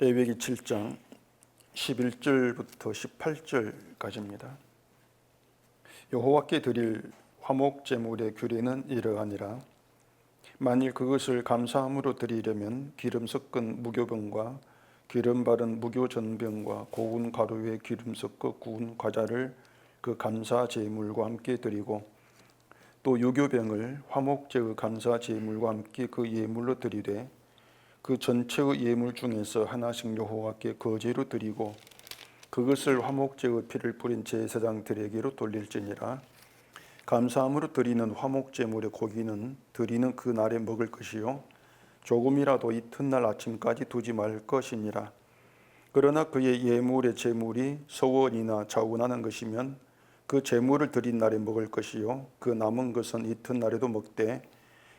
레위기 7장 11절부터 18절까지입니다. 여호와께 드릴 화목 제물의 규례는 이러하니라. 만일 그것을 감사함으로 드리려면 기름 섞은 무교병과 기름 바른 무교전병과 고운 가루에 기름 섞어 구운 과자를 그 감사 제물과 함께 드리고, 또 유교병을 화목제의 감사 제물과 함께 그 예물로 드리되, 그 전체의 예물 중에서 하나씩 여호와께 거제로 드리고 그것을 화목제의 피를 뿌린 제사장들에게로 돌릴지니라. 감사함으로 드리는 화목제물의 고기는 드리는 그 날에 먹을 것이요 조금이라도 이튿날 아침까지 두지 말 것이니라. 그러나 그의 예물의 제물이 서원이나 자원하는 것이면 그 제물을 드린 날에 먹을 것이요 그 남은 것은 이튿날에도 먹되,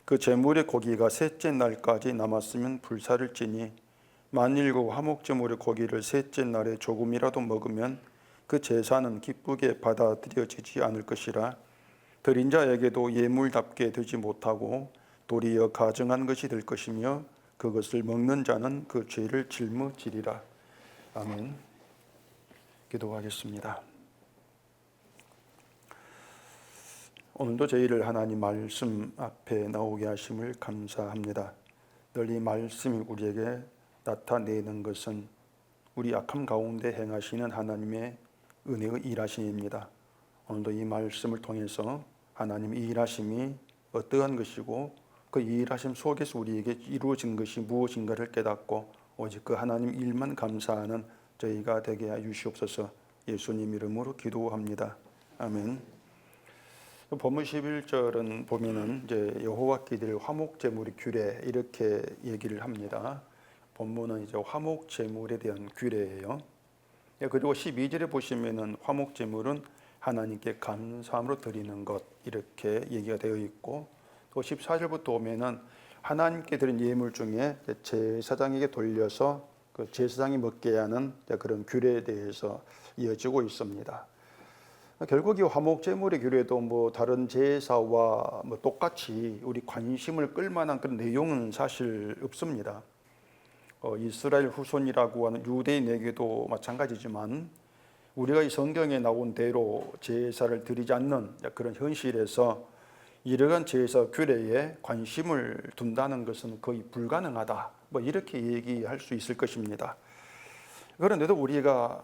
그 제물의 고기가 셋째 날까지 남았으면 불사를 지니, 만일 그 화목제물의 고기를 셋째 날에 조금이라도 먹으면 그 제사는 기쁘게 받아들여지지 않을 것이라. 드린 자에게도 예물답게 되지 못하고 도리어 가증한 것이 될 것이며, 그것을 먹는 자는 그 죄를 짊어지리라. 아멘. 기도하겠습니다. 오늘도 저희를 하나님 말씀 앞에 나오게 하심을 감사합니다. 늘 이 말씀이 우리에게 나타내는 것은 우리 악함 가운데 행하시는 하나님의 은혜의 일하심입니다. 오늘도 이 말씀을 통해서 하나님의 일하심이 어떠한 것이고 그 일하심 속에서 우리에게 이루어진 것이 무엇인가를 깨닫고 오직 그 하나님 일만 감사하는 저희가 되게 하여 주시옵소서. 예수님 이름으로 기도합니다. 아멘. 본문 11절은 보면은 이제 여호와께 드릴 화목 제물의 규례 이렇게 얘기를 합니다. 본문은 이제 화목 제물에 대한 규례예요. 그리고 12절에 보시면은 화목 제물은 하나님께 감사함으로 드리는 것 이렇게 얘기가 되어 있고, 또 14절부터 오면은 하나님께 드린 예물 중에 제사장에게 돌려서 그 제사장이 먹게 하는 그런 규례에 대해서 이어지고 있습니다. 결국 이 화목제물의 규례도 뭐 다른 제사와 뭐 똑같이 우리 관심을 끌만한 그런 내용은 사실 없습니다. 이스라엘 후손이라고 하는 유대인에게도 마찬가지지만 우리가 이 성경에 나온 대로 제사를 드리지 않는 그런 현실에서 이러한 제사 규례에 관심을 둔다는 것은 거의 불가능하다, 뭐 이렇게 얘기할 수 있을 것입니다. 그런데도 우리가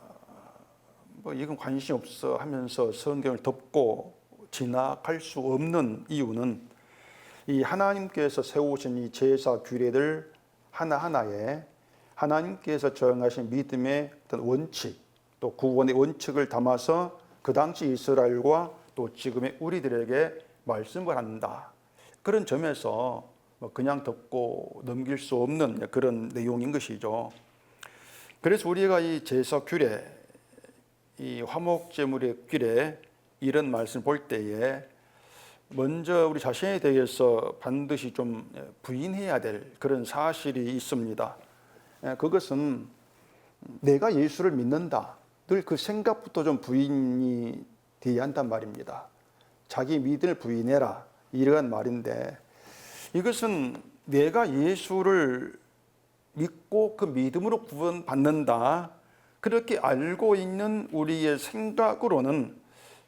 뭐 이건 관심 없어 하면서 성경을 덮고 지나갈 수 없는 이유는 이 하나님께서 세우신 이 제사 규례들 하나하나에 하나님께서 정하신 믿음의 어떤 원칙, 또 구원의 원칙을 담아서 그 당시 이스라엘과 또 지금의 우리들에게 말씀을 한다. 그런 점에서 그냥 덮고 넘길 수 없는 그런 내용인 것이죠. 그래서 우리가 이 제사 규례, 이 화목제물의 규례 이런 말씀을 볼 때에 먼저 우리 자신에 대해서 반드시 좀 부인해야 될 그런 사실이 있습니다. 그것은 내가 예수를 믿는다, 늘 그 생각부터 좀 부인이 되어야 한단 말입니다. 자기 믿음을 부인해라 이러한 말인데, 이것은 내가 예수를 믿고 그 믿음으로 구원받는다 그렇게 알고 있는 우리의 생각으로는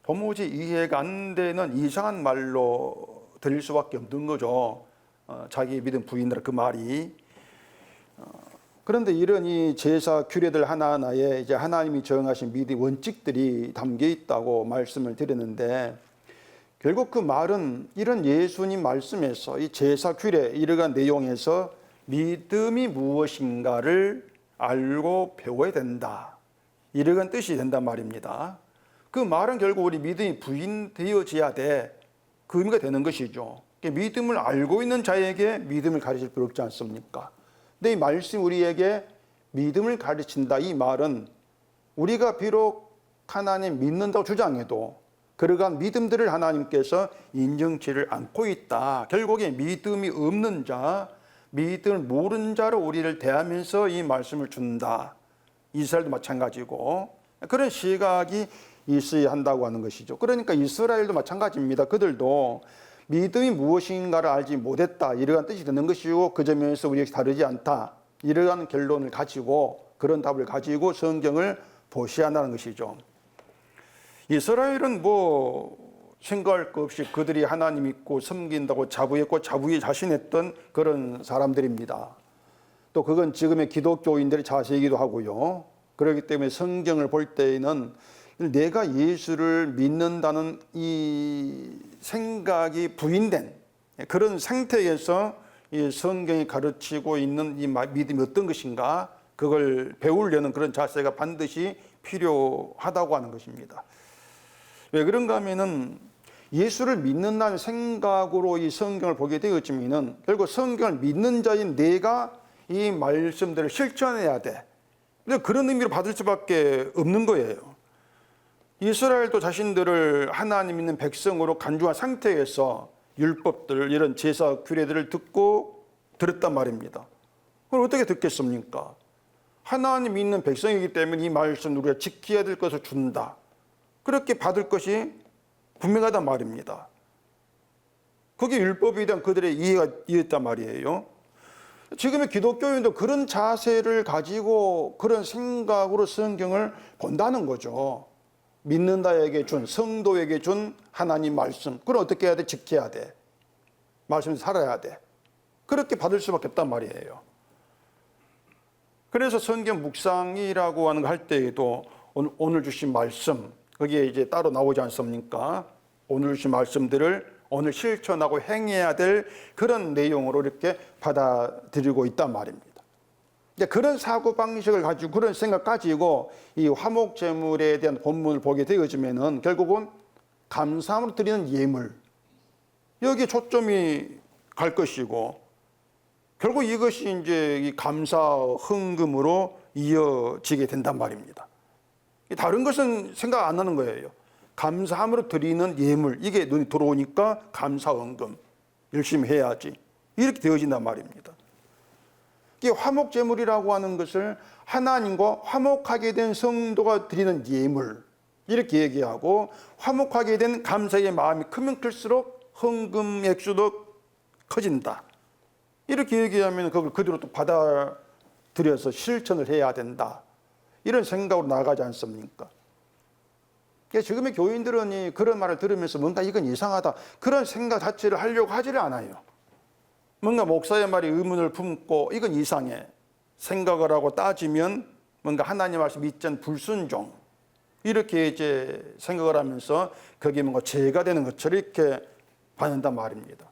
도무지 이해가 안 되는 이상한 말로 들릴 수밖에 없는 거죠. 자기 믿음 부인하라 그 말이. 그런데 이런 이 제사 규례들 하나하나에 이제 하나님이 정하신 믿음 원칙들이 담겨 있다고 말씀을 드렸는데, 결국 그 말은 이런 예수님 말씀에서 이 제사 규례 이러한 내용에서 믿음이 무엇인가를 알고 배워야 된다, 이러한 뜻이 된단 말입니다. 그 말은 결국 우리 믿음이 부인되어져야 돼, 그 의미가 되는 것이죠. 믿음을 알고 있는 자에게 믿음을 가르칠 필요 없지 않습니까? 근데 이 말씀이 우리에게 믿음을 가르친다, 이 말은 우리가 비록 하나님 믿는다고 주장해도 그러한 믿음들을 하나님께서 인정치를 않고 있다, 결국에 믿음이 없는 자, 믿음을 모르는 자로 우리를 대하면서 이 말씀을 준다. 이스라엘도 마찬가지고 그런 시각이 있어야 한다고 하는 것이죠. 그러니까 이스라엘도 마찬가지입니다. 그들도 믿음이 무엇인가를 알지 못했다, 이러한 뜻이 되는 것이고 그 점에서 우리에게 다르지 않다, 이러한 결론을 가지고, 그런 답을 가지고 성경을 보셔야 한다는 것이죠. 이스라엘은 생각할 것 없이 그들이 하나님 믿고 섬긴다고 자부했고 자부에 자신했던 그런 사람들입니다. 또 그건 지금의 기독교인들의 자세이기도 하고요. 그렇기 때문에 성경을 볼 때에는 내가 예수를 믿는다는 이 생각이 부인된 그런 상태에서 이 성경이 가르치고 있는 이 믿음이 어떤 것인가, 그걸 배우려는 그런 자세가 반드시 필요하다고 하는 것입니다. 왜 그런가 하면은 예수를 믿는다는 생각으로 이 성경을 보게 되었지만은 결국 성경을 믿는 자인 내가 이 말씀들을 실천해야 돼. 그런 의미로 받을 수밖에 없는 거예요. 이스라엘도 자신들을 하나님 믿는 백성으로 간주한 상태에서 율법들, 이런 제사 규례들을 듣고 들었단 말입니다. 그걸 어떻게 듣겠습니까? 하나님 믿는 백성이기 때문에 이 말씀 우리가 지켜야 될 것을 준다, 그렇게 받을 것이 분명하단 말입니다. 그게 율법에 대한 그들의 이해였단 말이에요. 지금의 기독교인도 그런 자세를 가지고 그런 생각으로 성경을 본다는 거죠. 믿는다에게 준, 성도에게 준 하나님 말씀, 그걸 어떻게 해야 돼? 지켜야 돼. 말씀을 살아야 돼. 그렇게 받을 수밖에 없단 말이에요. 그래서 성경 묵상이라고 하는 거 할 때에도 오늘 주신 말씀, 거기에 이제 따로 나오지 않습니까? 오늘 주신 말씀들을 오늘 실천하고 행해야 될 그런 내용으로 이렇게 받아들이고 있단 말입니다. 이제 그런 사고방식을 가지고, 그런 생각 가지고 이 화목제물에 대한 본문을 보게 되어지면은 결국은 감사함으로 드리는 예물, 여기에 초점이 갈 것이고, 결국 이것이 이제 이 감사 헌금으로 이어지게 된단 말입니다. 다른 것은 생각 안 하는 거예요. 감사함으로 드리는 예물, 이게 눈이 들어오니까 감사 헌금 열심히 해야지, 이렇게 되어진단 말입니다. 이 화목제물이라고 하는 것을 하나님과 화목하게 된 성도가 드리는 예물, 이렇게 얘기하고, 화목하게 된 감사의 마음이 크면 클수록 헌금 액수도 커진다, 이렇게 얘기하면 그걸 그대로 또 받아들여서 실천을 해야 된다, 이런 생각으로 나아가지 않습니까? 지금의 교인들은 그런 말을 들으면서 뭔가 이건 이상하다, 그런 생각 자체를 하려고 하지를 않아요. 뭔가 목사의 말이 의문을 품고 이건 이상해 생각을 하고 따지면 뭔가 하나님 말씀 믿지 않는 불순종, 이렇게 이제 생각을 하면서 그게 뭔가 죄가 되는 것처럼 이렇게 받는단 말입니다.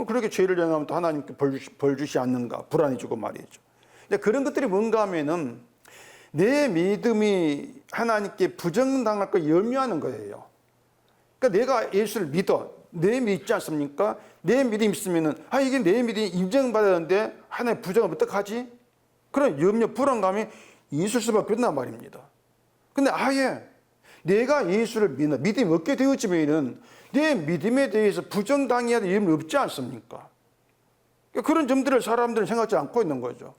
그렇게 죄를 행하면 또 하나님께 벌 주시 않는가 불안해지고 말이죠. 근데 그런 것들이 뭔가 하면은 내 믿음이 하나님께 부정당할 걸 염려하는 거예요. 그러니까 내가 예수를 믿어, 내 믿지 않습니까? 내 믿음이 있으면은 이게 내 믿음이 인정받았는데 하나님 부정하면 어떡하지? 그런 염려, 불안감이 있을 수밖에 없단 말입니다. 근데 아예 내가 예수를 믿는 믿음이 없게 되어지면은 내 믿음에 대해서 부정당해야 될 염려 없지 않습니까? 그러니까 그런 점들을 사람들은 생각하지 않고 있는 거죠.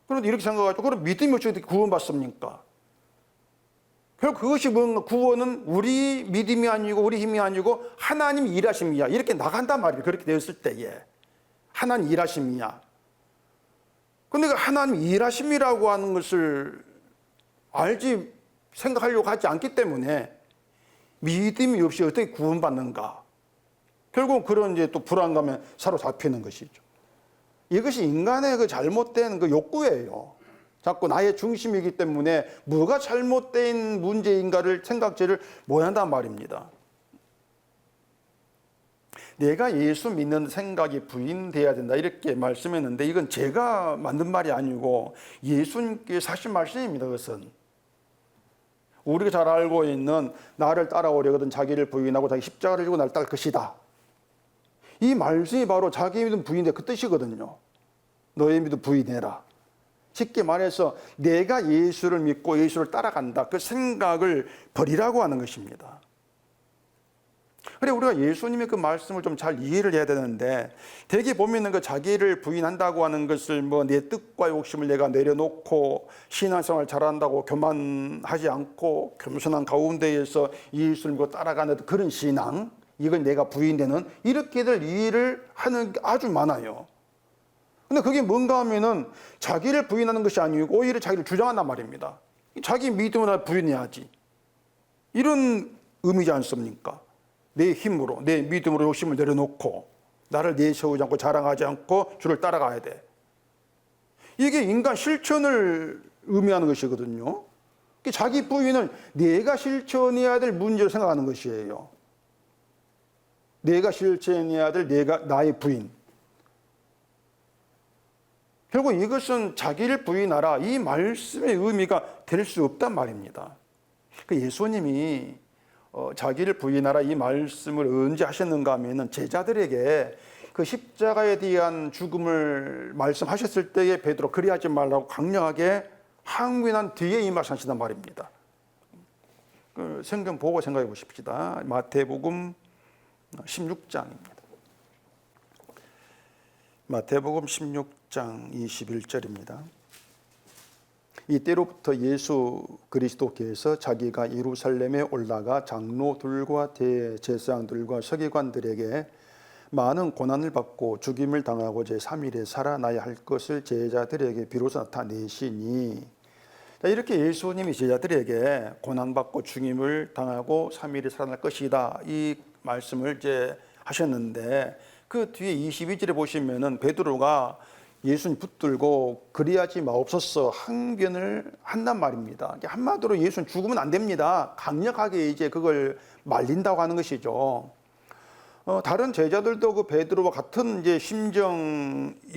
그런데 이렇게 생각하죠. 그럼 믿음이 어떻게 구원받습니까? 결국 그것이 뭔가, 구원은 우리 믿음이 아니고 우리 힘이 아니고 하나님 일하심이야, 이렇게 나간단 말이에요. 그렇게 되었을 때에 하나님 일하심이야. 그런데 하나님 일하심이라고 하는 것을 알지, 생각하려고 하지 않기 때문에 믿음이 없이 어떻게 구원받는가, 결국 그런 이제 또 불안감에 사로잡히는 것이죠. 이것이 인간의 그 잘못된 그 욕구예요. 자꾸 나의 중심이기 때문에 뭐가 잘못된 문제인가를 생각지를 못한단 말입니다. 내가 예수 믿는 생각이 부인돼야 된다, 이렇게 말씀했는데 이건 제가 만든 말이 아니고 예수님께서 하신 말씀입니다. 그것은 우리가 잘 알고 있는 나를 따라오려거든 자기를 부인하고 자기 십자가를 지고 나를 따를 것이다, 이 말씀이 바로 자기 믿음 부인해 그 뜻이거든요. 너의 믿음 부인해라. 쉽게 말해서 내가 예수를 믿고 예수를 따라간다, 그 생각을 버리라고 하는 것입니다. 그래, 우리가 예수님의 그 말씀을 좀 잘 이해를 해야 되는데, 대개 보면은 그 자기를 부인한다고 하는 것을 내 뜻과 욕심을 내가 내려놓고 신앙생활 잘한다고 교만하지 않고 겸손한 가운데에서 예수를 믿고 따라가는 그런 신앙, 이걸 내가 부인되는, 이렇게들 이해를 하는 게 아주 많아요. 근데 근데 그게 뭔가 하면은 자기를 부인하는 것이 아니고 오히려 자기를 주장한단 말입니다. 자기 믿음을 부인해야지. 이런 의미지 않습니까? 내 힘으로, 내 믿음으로 욕심을 내려놓고 나를 내세우지 않고 자랑하지 않고 주를 따라가야 돼. 이게 인간 실천을 의미하는 것이거든요. 자기 부인을 내가 실천해야 될 문제로 생각하는 것이에요. 내가 실천해야 될 나의 부인. 결국 이것은 자기를 부인하라, 이 말씀의 의미가 될 수 없단 말입니다. 예수님이 자기를 부인하라 이 말씀을 언제 하셨는가 하면은 제자들에게 그 십자가에 대한 죽음을 말씀하셨을 때에 베드로 그리하지 말라고 강력하게 항변한 뒤에 이 말씀하신단 말입니다. 성경 보고 생각해 보십시다. 마태복음 16장입니다. 마태복음 16장 21절입니다. 이때로부터 예수 그리스도께서 자기가 예루살렘에 올라가 장로들과 대제사장들과 서기관들에게 많은 고난을 받고 죽임을 당하고 제3일에 살아나야 할 것을 제자들에게 비로소 나타내시니, 이렇게 예수님이 제자들에게 고난받고 죽임을 당하고 3일에 살아날 것이다, 이 말씀을 이제 하셨는데, 그 뒤에 22절에 보시면은 베드로가 예수님 붙들고 그리하지 마옵소서 항변을 한단 말입니다. 한마디로 예수는 죽으면 안 됩니다. 강력하게 이제 그걸 말린다고 하는 것이죠. 다른 제자들도 그 베드로와 같은 이제 심정이었는데,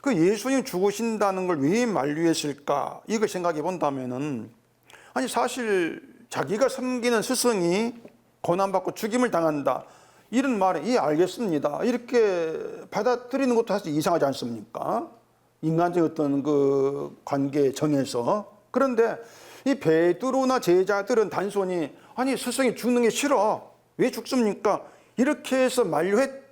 그 예수님 죽으신다는 걸 왜 만류했을까? 이걸 생각해 본다면은, 아니 사실 자기가 섬기는 스승이 고난받고 죽임을 당한다, 이런 말에 알겠습니다, 이렇게 받아들이는 것도 사실 이상하지 않습니까? 인간적인 어떤 그 관계 정에서. 그런데 이 베드로나 제자들은 단순히 아니 스승이 죽는 게 싫어, 왜 죽습니까? 이렇게 해서 만류한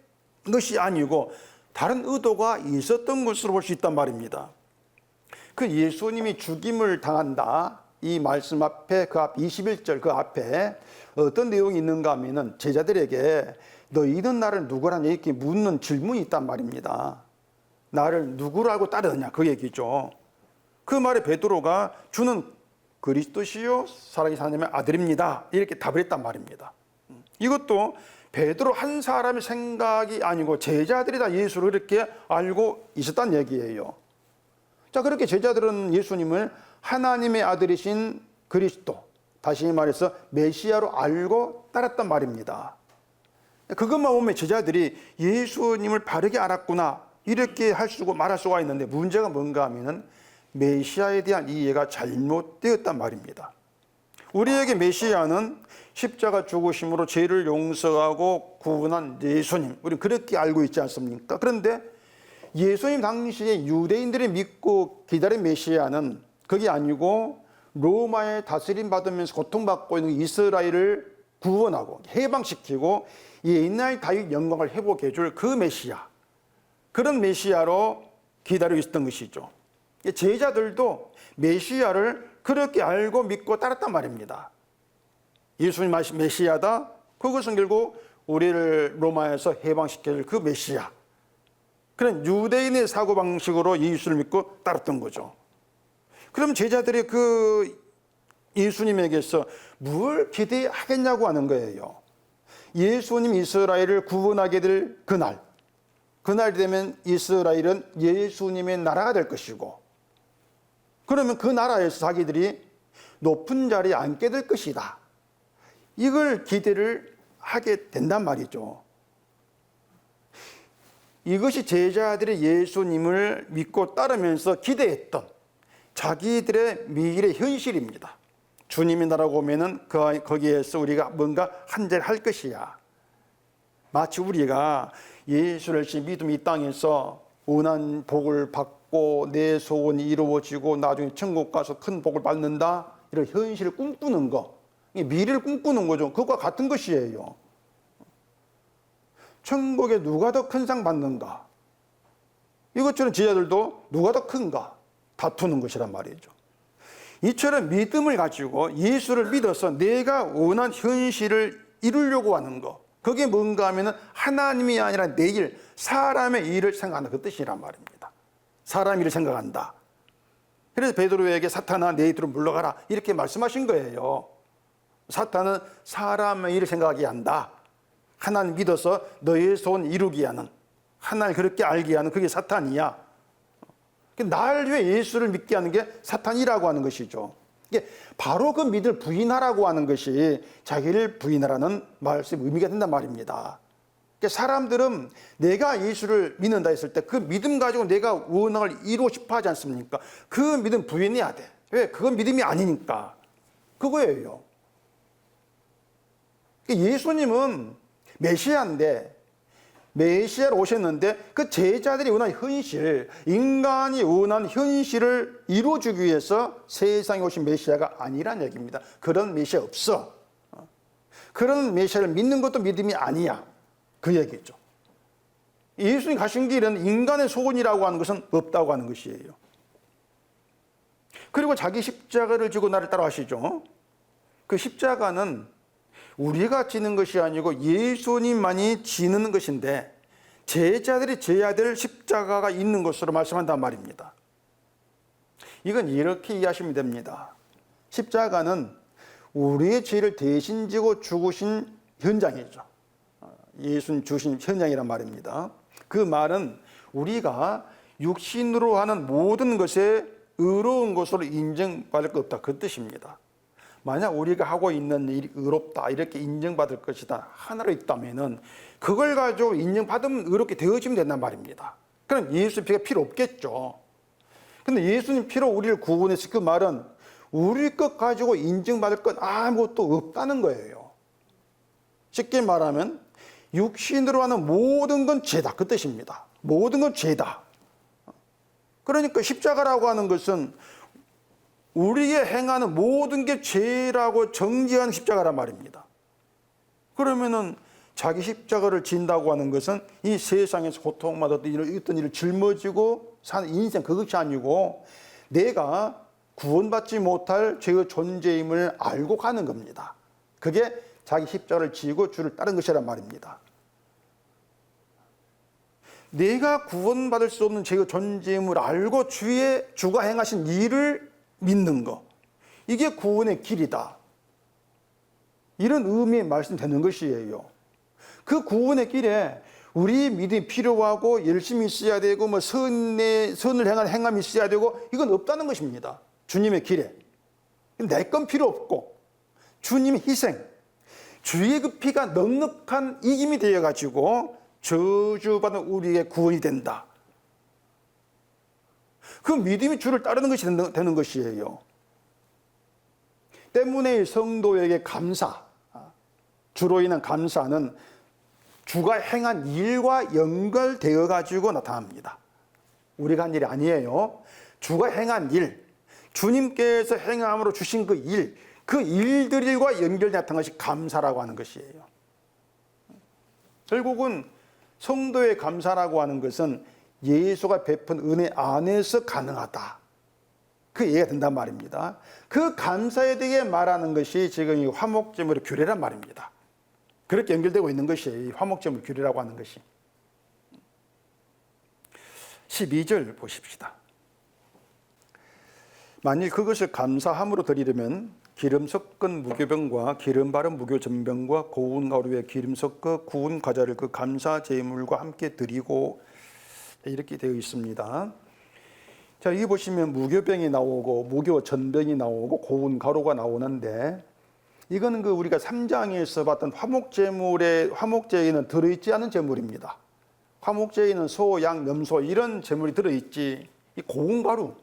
것이 아니고 다른 의도가 있었던 것으로 볼 수 있단 말입니다. 그 예수님이 죽임을 당한다, 이 말씀 앞에 그 앞 21절 그 앞에 어떤 내용이 있는가 하면은 제자들에게 너희는 나를 누구라냐 이렇게 묻는 질문이 있단 말입니다. 나를 누구로 알고 따르느냐 그 얘기죠. 그 말에 베드로가 주는 그리스도시요 살아계신 하나님의 아들입니다, 이렇게 답을 했단 말입니다. 이것도 베드로 한 사람의 생각이 아니고 제자들이 다 예수를 그렇게 알고 있었다는 얘기예요. 자, 그렇게 제자들은 예수님을 하나님의 아들이신 그리스도, 다시 말해서 메시아로 알고 따랐단 말입니다. 그것만 보면 제자들이 예수님을 바르게 알았구나 이렇게 할 수고 말할 수가 있는데, 문제가 뭔가 하면은 메시아에 대한 이해가 잘못되었단 말입니다. 우리에게 메시아는 십자가 죽으심으로 죄를 용서하고 구원한 예수님, 우리는 그렇게 알고 있지 않습니까? 그런데 예수님 당시에 유대인들이 믿고 기다린 메시아는 그게 아니고 로마의 다스림 받으면서 고통받고 있는 이스라엘을 구원하고 해방시키고 옛날 다윗 영광을 회복해 줄 그 메시아, 그런 메시아로 기다리고 있었던 것이죠. 제자들도 메시아를 그렇게 알고 믿고 따랐단 말입니다. 예수님 메시아다, 그것은 결국 우리를 로마에서 해방시켜 줄 그 메시아, 그런 유대인의 사고방식으로 예수를 믿고 따랐던 거죠. 그럼 제자들이 그 예수님에게서 뭘 기대하겠냐고 하는 거예요. 예수님 이스라엘을 구원하게 될 그날이 되면 이스라엘은 예수님의 나라가 될 것이고, 그러면 그 나라에서 자기들이 높은 자리에 앉게 될 것이다, 이걸 기대를 하게 된단 말이죠. 이것이 제자들이 예수님을 믿고 따르면서 기대했던 자기들의 미래 현실입니다. 주님이 나라고 오면은 거기에서 우리가 뭔가 한 자리 할 것이야. 마치 우리가 예수를 열심히 믿으면 이 땅에서 원한 복을 받고 내 소원이 이루어지고 나중에 천국 가서 큰 복을 받는다, 이런 현실을 꿈꾸는 거, 미래를 꿈꾸는 거죠. 그것과 같은 것이에요. 천국에 누가 더 큰 상 받는가, 이것처럼 제자들도 누가 더 큰가 다투는 것이란 말이죠. 이처럼 믿음을 가지고 예수를 믿어서 내가 원한 현실을 이루려고 하는 것, 그게 뭔가 하면은 하나님이 아니라 내 일, 사람의 일을 생각한다. 그 뜻이란 말입니다. 사람 일을 생각한다. 그래서 베드로에게 사탄아 내 뒤로 물러가라 이렇게 말씀하신 거예요. 사탄은 사람의 일을 생각하게 한다. 하나님 믿어서 너의 소원 이루게 하는, 하나님 그렇게 알게 하는 그게 사탄이야. 날 위해 예수를 믿게 하는 게 사탄이라고 하는 것이죠. 이게 바로 그 믿음을 부인하라고 하는 것이 자기를 부인하라는 말씀의 의미가 된단 말입니다. 사람들은 내가 예수를 믿는다 했을 때 그 믿음 가지고 내가 원앙을 이루고 싶어 하지 않습니까? 그 믿음 부인해야 돼. 왜? 그건 믿음이 아니니까. 그거예요. 예수님은 메시아인데, 메시아로 오셨는데 그 제자들이 원하는 현실, 인간이 원하는 현실을 이루어주기 위해서 세상에 오신 메시아가 아니란 얘기입니다. 그런 메시아 없어. 그런 메시아를 믿는 것도 믿음이 아니야. 그 얘기죠. 예수님 가신 길은 인간의 소원이라고 하는 것은 없다고 하는 것이에요. 그리고 자기 십자가를 지고 나를 따라하시죠. 그 십자가는 우리가 지는 것이 아니고 예수님만이 지는 것인데 제자들이 져야 될 십자가가 있는 것으로 말씀한단 말입니다. 이건 이렇게 이해하시면 됩니다. 십자가는 우리의 죄를 대신 지고 죽으신 현장이죠. 예수님 주신 현장이란 말입니다. 그 말은 우리가 육신으로 하는 모든 것에 의로운 것으로 인정받을 것 없다. 그 뜻입니다. 만약 우리가 하고 있는 일이 의롭다 이렇게 인정받을 것이다 하나로 있다면은 그걸 가지고 인정받으면 의롭게 되어지면 된단 말입니다. 그럼 예수 피가 필요 없겠죠. 근데 예수님 피로 우리를 구원했을 그 말은 우리 것 가지고 인정받을 건 아무것도 없다는 거예요. 쉽게 말하면 육신으로 하는 모든 건 죄다 그 뜻입니다. 모든 건 죄다. 그러니까 십자가라고 하는 것은 우리의 행하는 모든 게 죄라고 정죄한 십자가란 말입니다. 그러면은 자기 십자가를 진다고 하는 것은 이 세상에서 고통마다 어떤 일을 짊어지고 사는 인생 그것이 아니고 내가 구원받지 못할 죄의 존재임을 알고 가는 겁니다. 그게 자기 십자가를 지고 주를 따른 것이란 말입니다. 내가 구원받을 수 없는 죄의 존재임을 알고 주가 행하신 일을 믿는 것, 이게 구원의 길이다. 이런 의미의 말씀되는 것이에요. 그 구원의 길에 우리 믿음이 필요하고 열심히 있어야 되고 선을 행한 행함이 있어야 되고 이건 없다는 것입니다. 주님의 길에 내 건 필요 없고 주님의 희생, 주의 그 피가 넉넉한 이김이 되어가지고 저주받은 우리의 구원이 된다. 그 믿음이 주를 따르는 것이 되는 것이에요. 때문에 성도에게 감사, 주로 인한 감사는 주가 행한 일과 연결되어 가지고 나타납니다. 우리가 한 일이 아니에요. 주가 행한 일, 주님께서 행함으로 주신 그 일, 그 일들과 연결되어 나타난 것이 감사라고 하는 것이에요. 결국은 성도의 감사라고 하는 것은 예수가 베푼 은혜 안에서 가능하다. 그 이해가 된단 말입니다. 그 감사에 대해 말하는 것이 지금 이 화목제물의 규례란 말입니다. 그렇게 연결되고 있는 것이 화목제물 규례라고 하는 것이. 12절 보십시다. 만일 그것을 감사함으로 드리려면 기름 섞은 무교병과 기름 바른 무교전병과 고운 가루에 기름 섞어 구운 과자를 그 감사 제물과 함께 드리고 이렇게 되어 있습니다. 자, 여기 보시면 무교병이 나오고 무교전병이 나오고 고운 가루가 나오는데 이거는 우리가 3장에서 봤던 화목제에는 들어있지 않은 제물입니다. 화목제에는 소, 양, 염소 이런 제물이 들어있지 이 고운 가루,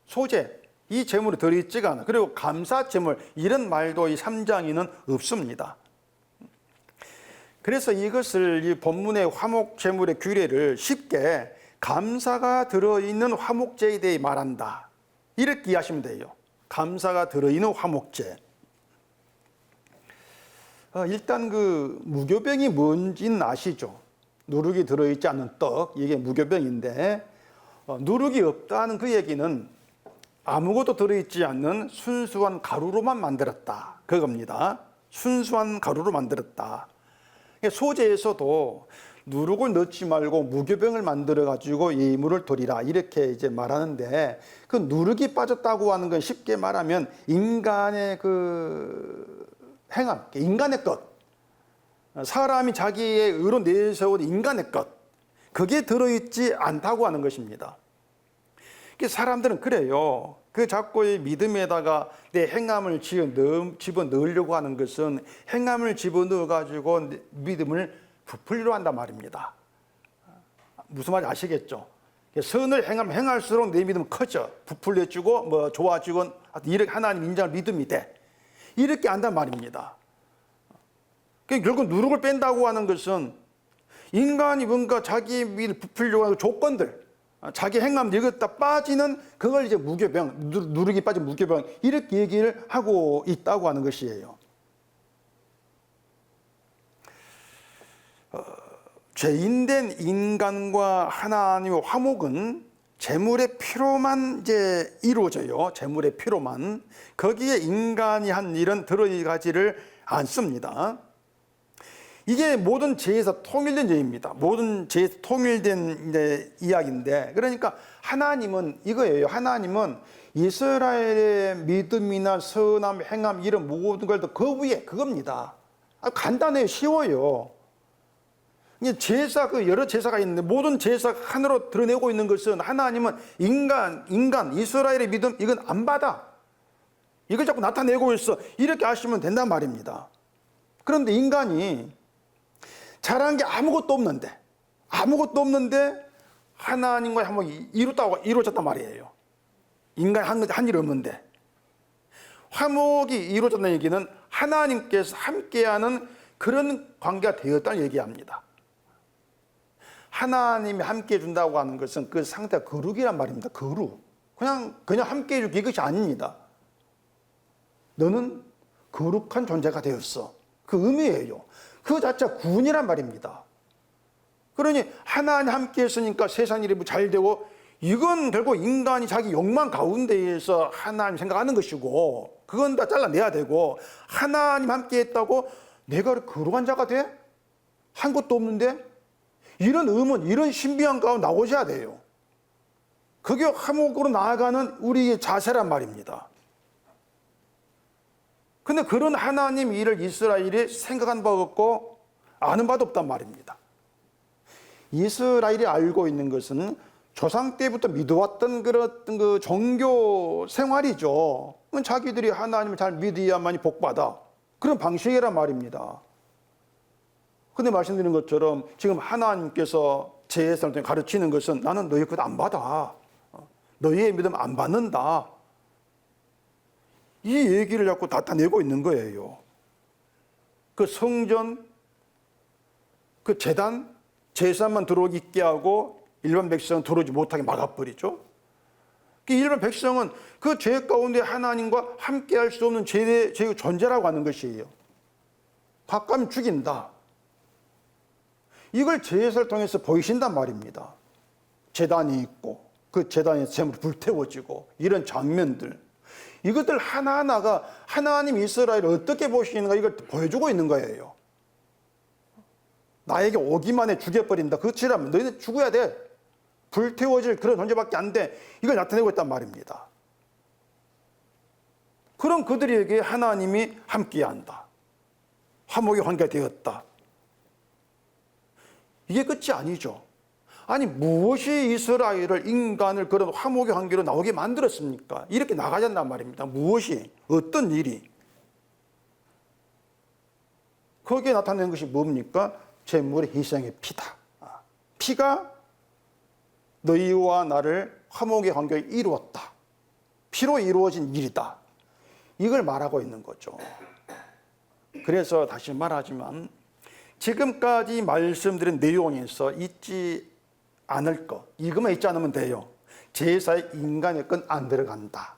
소제 이 제물이 들어있지가 않아. 그리고 감사 제물 이런 말도 이 3장에는 없습니다. 그래서 이것을 이 본문의 화목 제물의 규례를 쉽게 감사가 들어있는 화목제에 대해 말한다. 이렇게 이해하시면 돼요. 감사가 들어있는 화목제. 일단 무교병이 뭔지는 아시죠? 누룩이 들어있지 않은 떡, 이게 무교병인데 누룩이 없다는 그 얘기는 아무것도 들어있지 않는 순수한 가루로만 만들었다. 그겁니다. 순수한 가루로 만들었다. 소제에서도 누룩을 넣지 말고 무교병을 만들어 가지고 예물을 드리라 이렇게 이제 말하는데, 그 누룩이 빠졌다고 하는 건 쉽게 말하면 인간의 그 행함, 인간의 것, 사람이 자기의 의로 내세운 인간의 것, 그게 들어있지 않다고 하는 것입니다. 사람들은 그래요. 그 자꾸 이 믿음에다가 내 행함을 집어넣으려고 하는 것은 행함을 집어넣어 가지고 믿음을 부풀리려 한단 말입니다. 무슨 말인지 아시겠죠? 선을 행할수록 내 믿음은 커져, 부풀려지고 뭐 좋아지고 이렇게 하나님 인정할 믿음이 돼, 이렇게 한단 말입니다. 결국 누룩을 뺀다고 하는 것은 인간이 뭔가 자기 믿음을 부풀려고 하는 조건들, 자기 행함 이것다 빠지는 그걸 이제 무교병, 누룩이 빠진 무교병, 이렇게 얘기를 하고 있다고 하는 것이에요. 죄인된 인간과 하나님의 화목은 재물의 피로만 이제 이루어져요. 재물의 피로만. 거기에 인간이 한 일은 들어가지를 않습니다. 이게 모든 죄에서 통일된 죄입니다. 모든 죄에서 통일된 이야기인데, 그러니까 하나님은 이거예요. 하나님은 이스라엘의 믿음이나 선함, 행함 이런 모든 걸 그 위에 그겁니다. 간단해요. 쉬워요. 제사, 여러 제사가 있는데 모든 제사 하나로 드러내고 있는 것은 하나님은 인간, 이스라엘의 믿음 이건 안 받아. 이걸 자꾸 나타내고 있어. 이렇게 하시면 된단 말입니다. 그런데 인간이 잘한 게 아무것도 없는데 하나님과 한번 이루어졌단 말이에요. 인간이 한 일 없는데 화목이 이루어졌다는 얘기는 하나님께서 함께하는 그런 관계가 되었다는 얘기합니다. 하나님이 함께 해준다고 하는 것은 그 상태가 거룩이란 말입니다. 거룩. 그냥 함께 해주기 이것이 아닙니다. 너는 거룩한 존재가 되었어. 그 의미예요. 그 자체가 구원이란 말입니다. 그러니 하나님 함께 했으니까 세상 일이 잘 되고, 이건 결국 인간이 자기 욕망 가운데에서 하나님 생각하는 것이고, 그건 다 잘라내야 되고, 하나님 함께 했다고 내가 거룩한 자가 돼? 한 것도 없는데? 이런 의문, 이런 신비한 가운데 나오셔야 돼요. 그게 화목으로 나아가는 우리의 자세란 말입니다. 근데 그런 하나님 일을 이스라엘이 생각한 바가 없고 아는 바도 없단 말입니다. 이스라엘이 알고 있는 것은 조상 때부터 믿어왔던 그런 그 종교 생활이죠. 자기들이 하나님을 잘 믿어야만이 복받아. 그런 방식이란 말입니다. 근데 말씀드린 것처럼 지금 하나님께서 제사를 통해 가르치는 것은 나는 너희 것 안 받아. 너희의 믿음 안 받는다. 이 얘기를 자꾸 나타내고 있는 거예요. 그 성전, 그 제단, 제사만 들어오게 있게 하고 일반 백성은 들어오지 못하게 막아버리죠. 그 일반 백성은 그 죄 가운데 하나님과 함께 할 수 없는 죄의 존재라고 하는 것이에요. 가까우면 죽인다. 이걸 제사를 통해서 보이신단 말입니다. 제단이 있고 그 제단에서 재물이 불태워지고 이런 장면들, 이것들 하나하나가 하나님 이스라엘을 어떻게 보시는가 이걸 보여주고 있는 거예요. 나에게 오기만 해 죽여버린다. 그렇지라면 너희는 죽어야 돼. 불태워질 그런 존재밖에 안 돼. 이걸 나타내고 있단 말입니다. 그런 그들에게 하나님이 함께한다. 화목의 관계가 되었다. 이게 끝이 아니죠. 아니 무엇이 이스라엘을, 인간을 그런 화목의 관계로 나오게 만들었습니까? 이렇게 나가야 한단 말입니다. 무엇이, 어떤 일이. 거기에 나타내는 것이 뭡니까? 제물의 희생의 피다. 피가 너희와 나를 화목의 관계를 이루었다. 피로 이루어진 일이다. 이걸 말하고 있는 거죠. 그래서 다시 말하지만 지금까지 말씀드린 내용에서 잊지 않을 것, 이것만 잊지 않으면 돼요. 제사에 인간의 건 안 들어간다.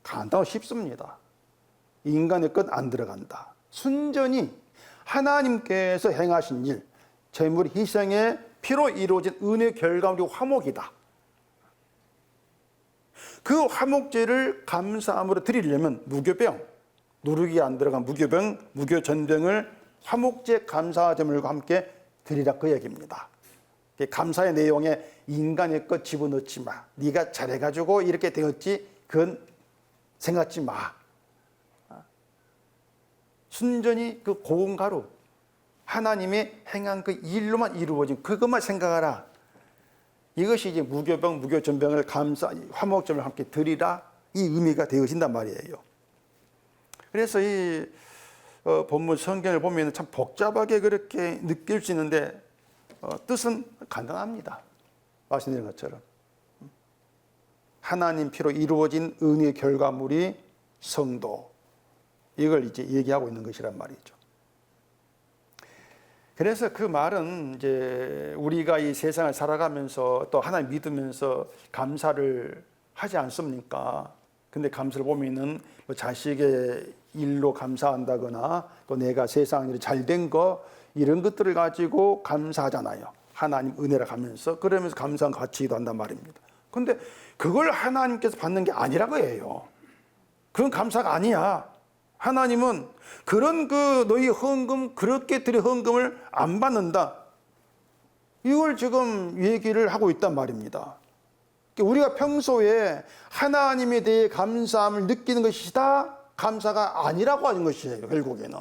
간단하고 쉽습니다. 인간의 건 안 들어간다. 순전히 하나님께서 행하신 일, 제물 희생의 피로 이루어진 은혜의 결과물이 화목이다. 그 화목제를 감사함으로 드리려면 무교병, 누룩이 안 들어간 무교병, 무교전병을 화목제 감사제물과 함께 드리라 그 얘기입니다. 감사의 내용에 인간의 것 집어넣지 마. 네가 잘해가지고 이렇게 되었지 그건 생각지 마. 순전히 그 고운가루 하나님의 행한 그 일로만 이루어진 그것만 생각하라. 이것이 이제 무교병, 무교전병을 화목제물과 함께 드리라 이 의미가 되어진단 말이에요. 그래서 이 본문 성경을 보면 참 복잡하게 그렇게 느낄 수 있는데 뜻은 간단합니다. 말씀드린 것처럼 하나님 피로 이루어진 은혜의 결과물이 성도, 이걸 이제 얘기하고 있는 것이란 말이죠. 그래서 그 말은 이제 우리가 이 세상을 살아가면서 또 하나님 믿으면서 감사를 하지 않습니까? 근데 감사를 보면은 뭐 자식의 일로 감사한다거나 또 내가 세상 일이 잘 된 거 이런 것들을 가지고 감사하잖아요. 하나님 은혜라 하면서 그러면서 감사한 가치도 한단 말입니다. 근데 그걸 하나님께서 받는 게 아니라고 해요. 그건 감사가 아니야. 하나님은 그런 그 너희 헌금 그렇게 드린 헌금을 안 받는다. 이걸 지금 얘기를 하고 있단 말입니다. 우리가 평소에 하나님에 대해 감사함을 느끼는 것이 다 감사가 아니라고 하는 것이에요. 결국에는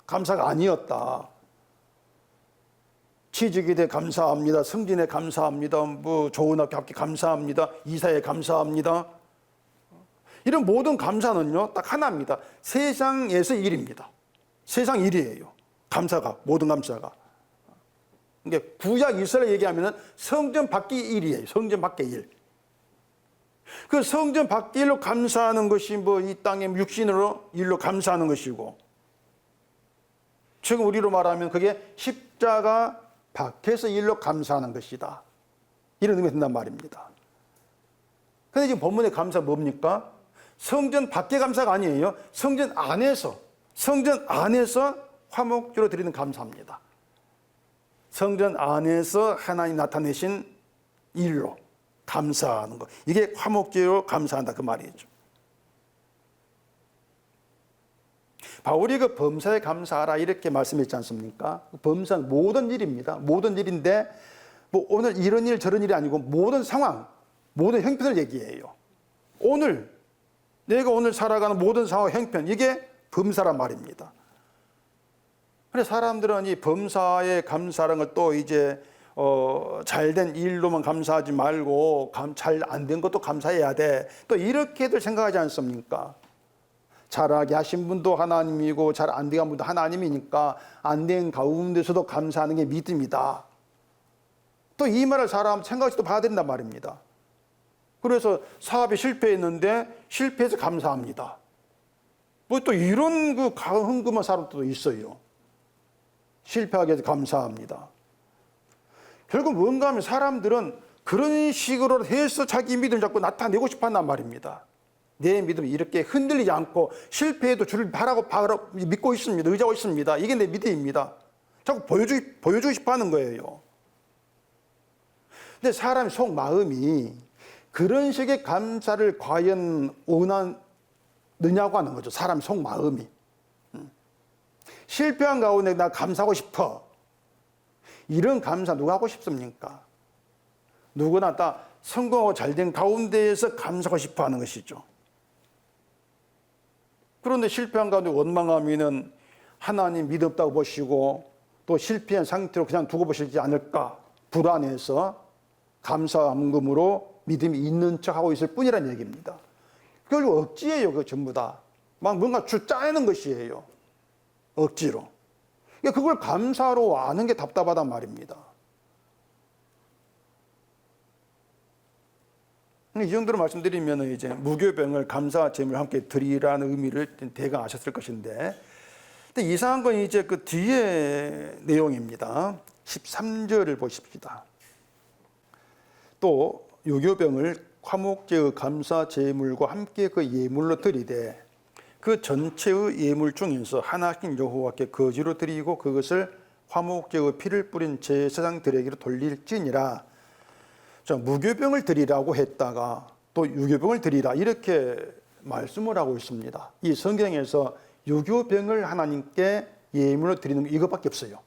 감사가 아니었다. 취직에 대해 감사합니다. 승진에 감사합니다. 뭐 좋은 학교 합격 감사합니다. 이사에 감사합니다. 이런 모든 감사는요 딱 하나입니다. 세상에서 일입니다. 세상 일이에요. 감사가, 모든 감사가. 이게 구약 이스라엘 얘기하면은 성전 밖의 일이에요. 성전 밖의 일. 그 성전 밖의 일로 감사하는 것이 뭐 이 땅의 육신으로 일로 감사하는 것이고, 지금 우리로 말하면 그게 십자가 밖에서 일로 감사하는 것이다. 이런 의미가 된단 말입니다. 근데 지금 본문의 감사 뭡니까? 성전 밖의 감사가 아니에요. 성전 안에서 화목제로 드리는 감사입니다. 성전 안에서 하나님 나타내신 일로 감사하는 것. 이게 화목제로 감사한다 그 말이죠. 바울이 그 범사에 감사하라 이렇게 말씀했지 않습니까? 범사는 모든 일입니다. 모든 일인데 뭐 오늘 이런 일 저런 일이 아니고 모든 상황, 모든 형편을 얘기해요. 내가 오늘 살아가는 모든 상황, 형편, 이게 범사란 말입니다. 그래서 사람들은 이 범사에 감사라는 걸 또 이제 잘된 일로만 감사하지 말고 잘 안 된 것도 감사해야 돼. 또 이렇게들 생각하지 않습니까? 잘하게 하신 분도 하나님이고 잘 안 되게 한 분도 하나님이니까 안 된 가운데서도 감사하는 게 믿음이다. 또 이 말을 사람 생각해서 봐야 된단 말입니다. 그래서 사업이 실패했는데 실패해서 감사합니다. 뭐 또 이런 그 흥금한 사람도 있어요. 실패하게 해서 감사합니다. 결국 뭔가 하면 사람들은 그런 식으로 해서 자기 믿음을 자꾸 나타내고 싶어 한단 말입니다. 내 믿음이 이렇게 흔들리지 않고 실패해도 주를 바라고 믿고 있습니다. 의지하고 있습니다. 이게 내 믿음입니다. 자꾸 보여주고 싶어 하는 거예요. 근데 사람의 속마음이 그런 식의 감사를 과연 원하느냐고 하는 거죠. 사람 속마음이. 실패한 가운데 나 감사하고 싶어. 이런 감사 누가 하고 싶습니까? 누구나 다 성공하고 잘된 가운데에서 감사하고 싶어 하는 것이죠. 그런데 실패한 가운데 원망하면은 하나님 믿음 없다고 보시고 또 실패한 상태로 그냥 두고 보시지 않을까 불안해서 감사함금으로 믿음이 있는 척하고 있을 뿐이라는 얘기입니다. 결국 억지예요. 그 전부 다. 막 뭔가 짜내는 것이에요. 억지로. 그걸 감사로 아는 게 답답하단 말입니다. 이 정도로 말씀드리면 이제 무교병을 감사 제물 함께 드리라는 의미를 대강 아셨을 것인데, 근데 이상한 건 이제 그 뒤에 내용입니다. 13절을 보십시다. 또 유교병을 화목제의 감사 제물과 함께 그 예물로 드리되 그 전체의 예물 중에서 하나씩 여호와께 거지로 드리고 그것을 화목제의 피를 뿌린 제사장들에게로 돌릴지니라. 자, 무교병을 드리라고 했다가 또 유교병을 드리라 이렇게 말씀을 하고 있습니다. 이 성경에서 유교병을 하나님께 예물로 드리는 거 이것밖에 없어요.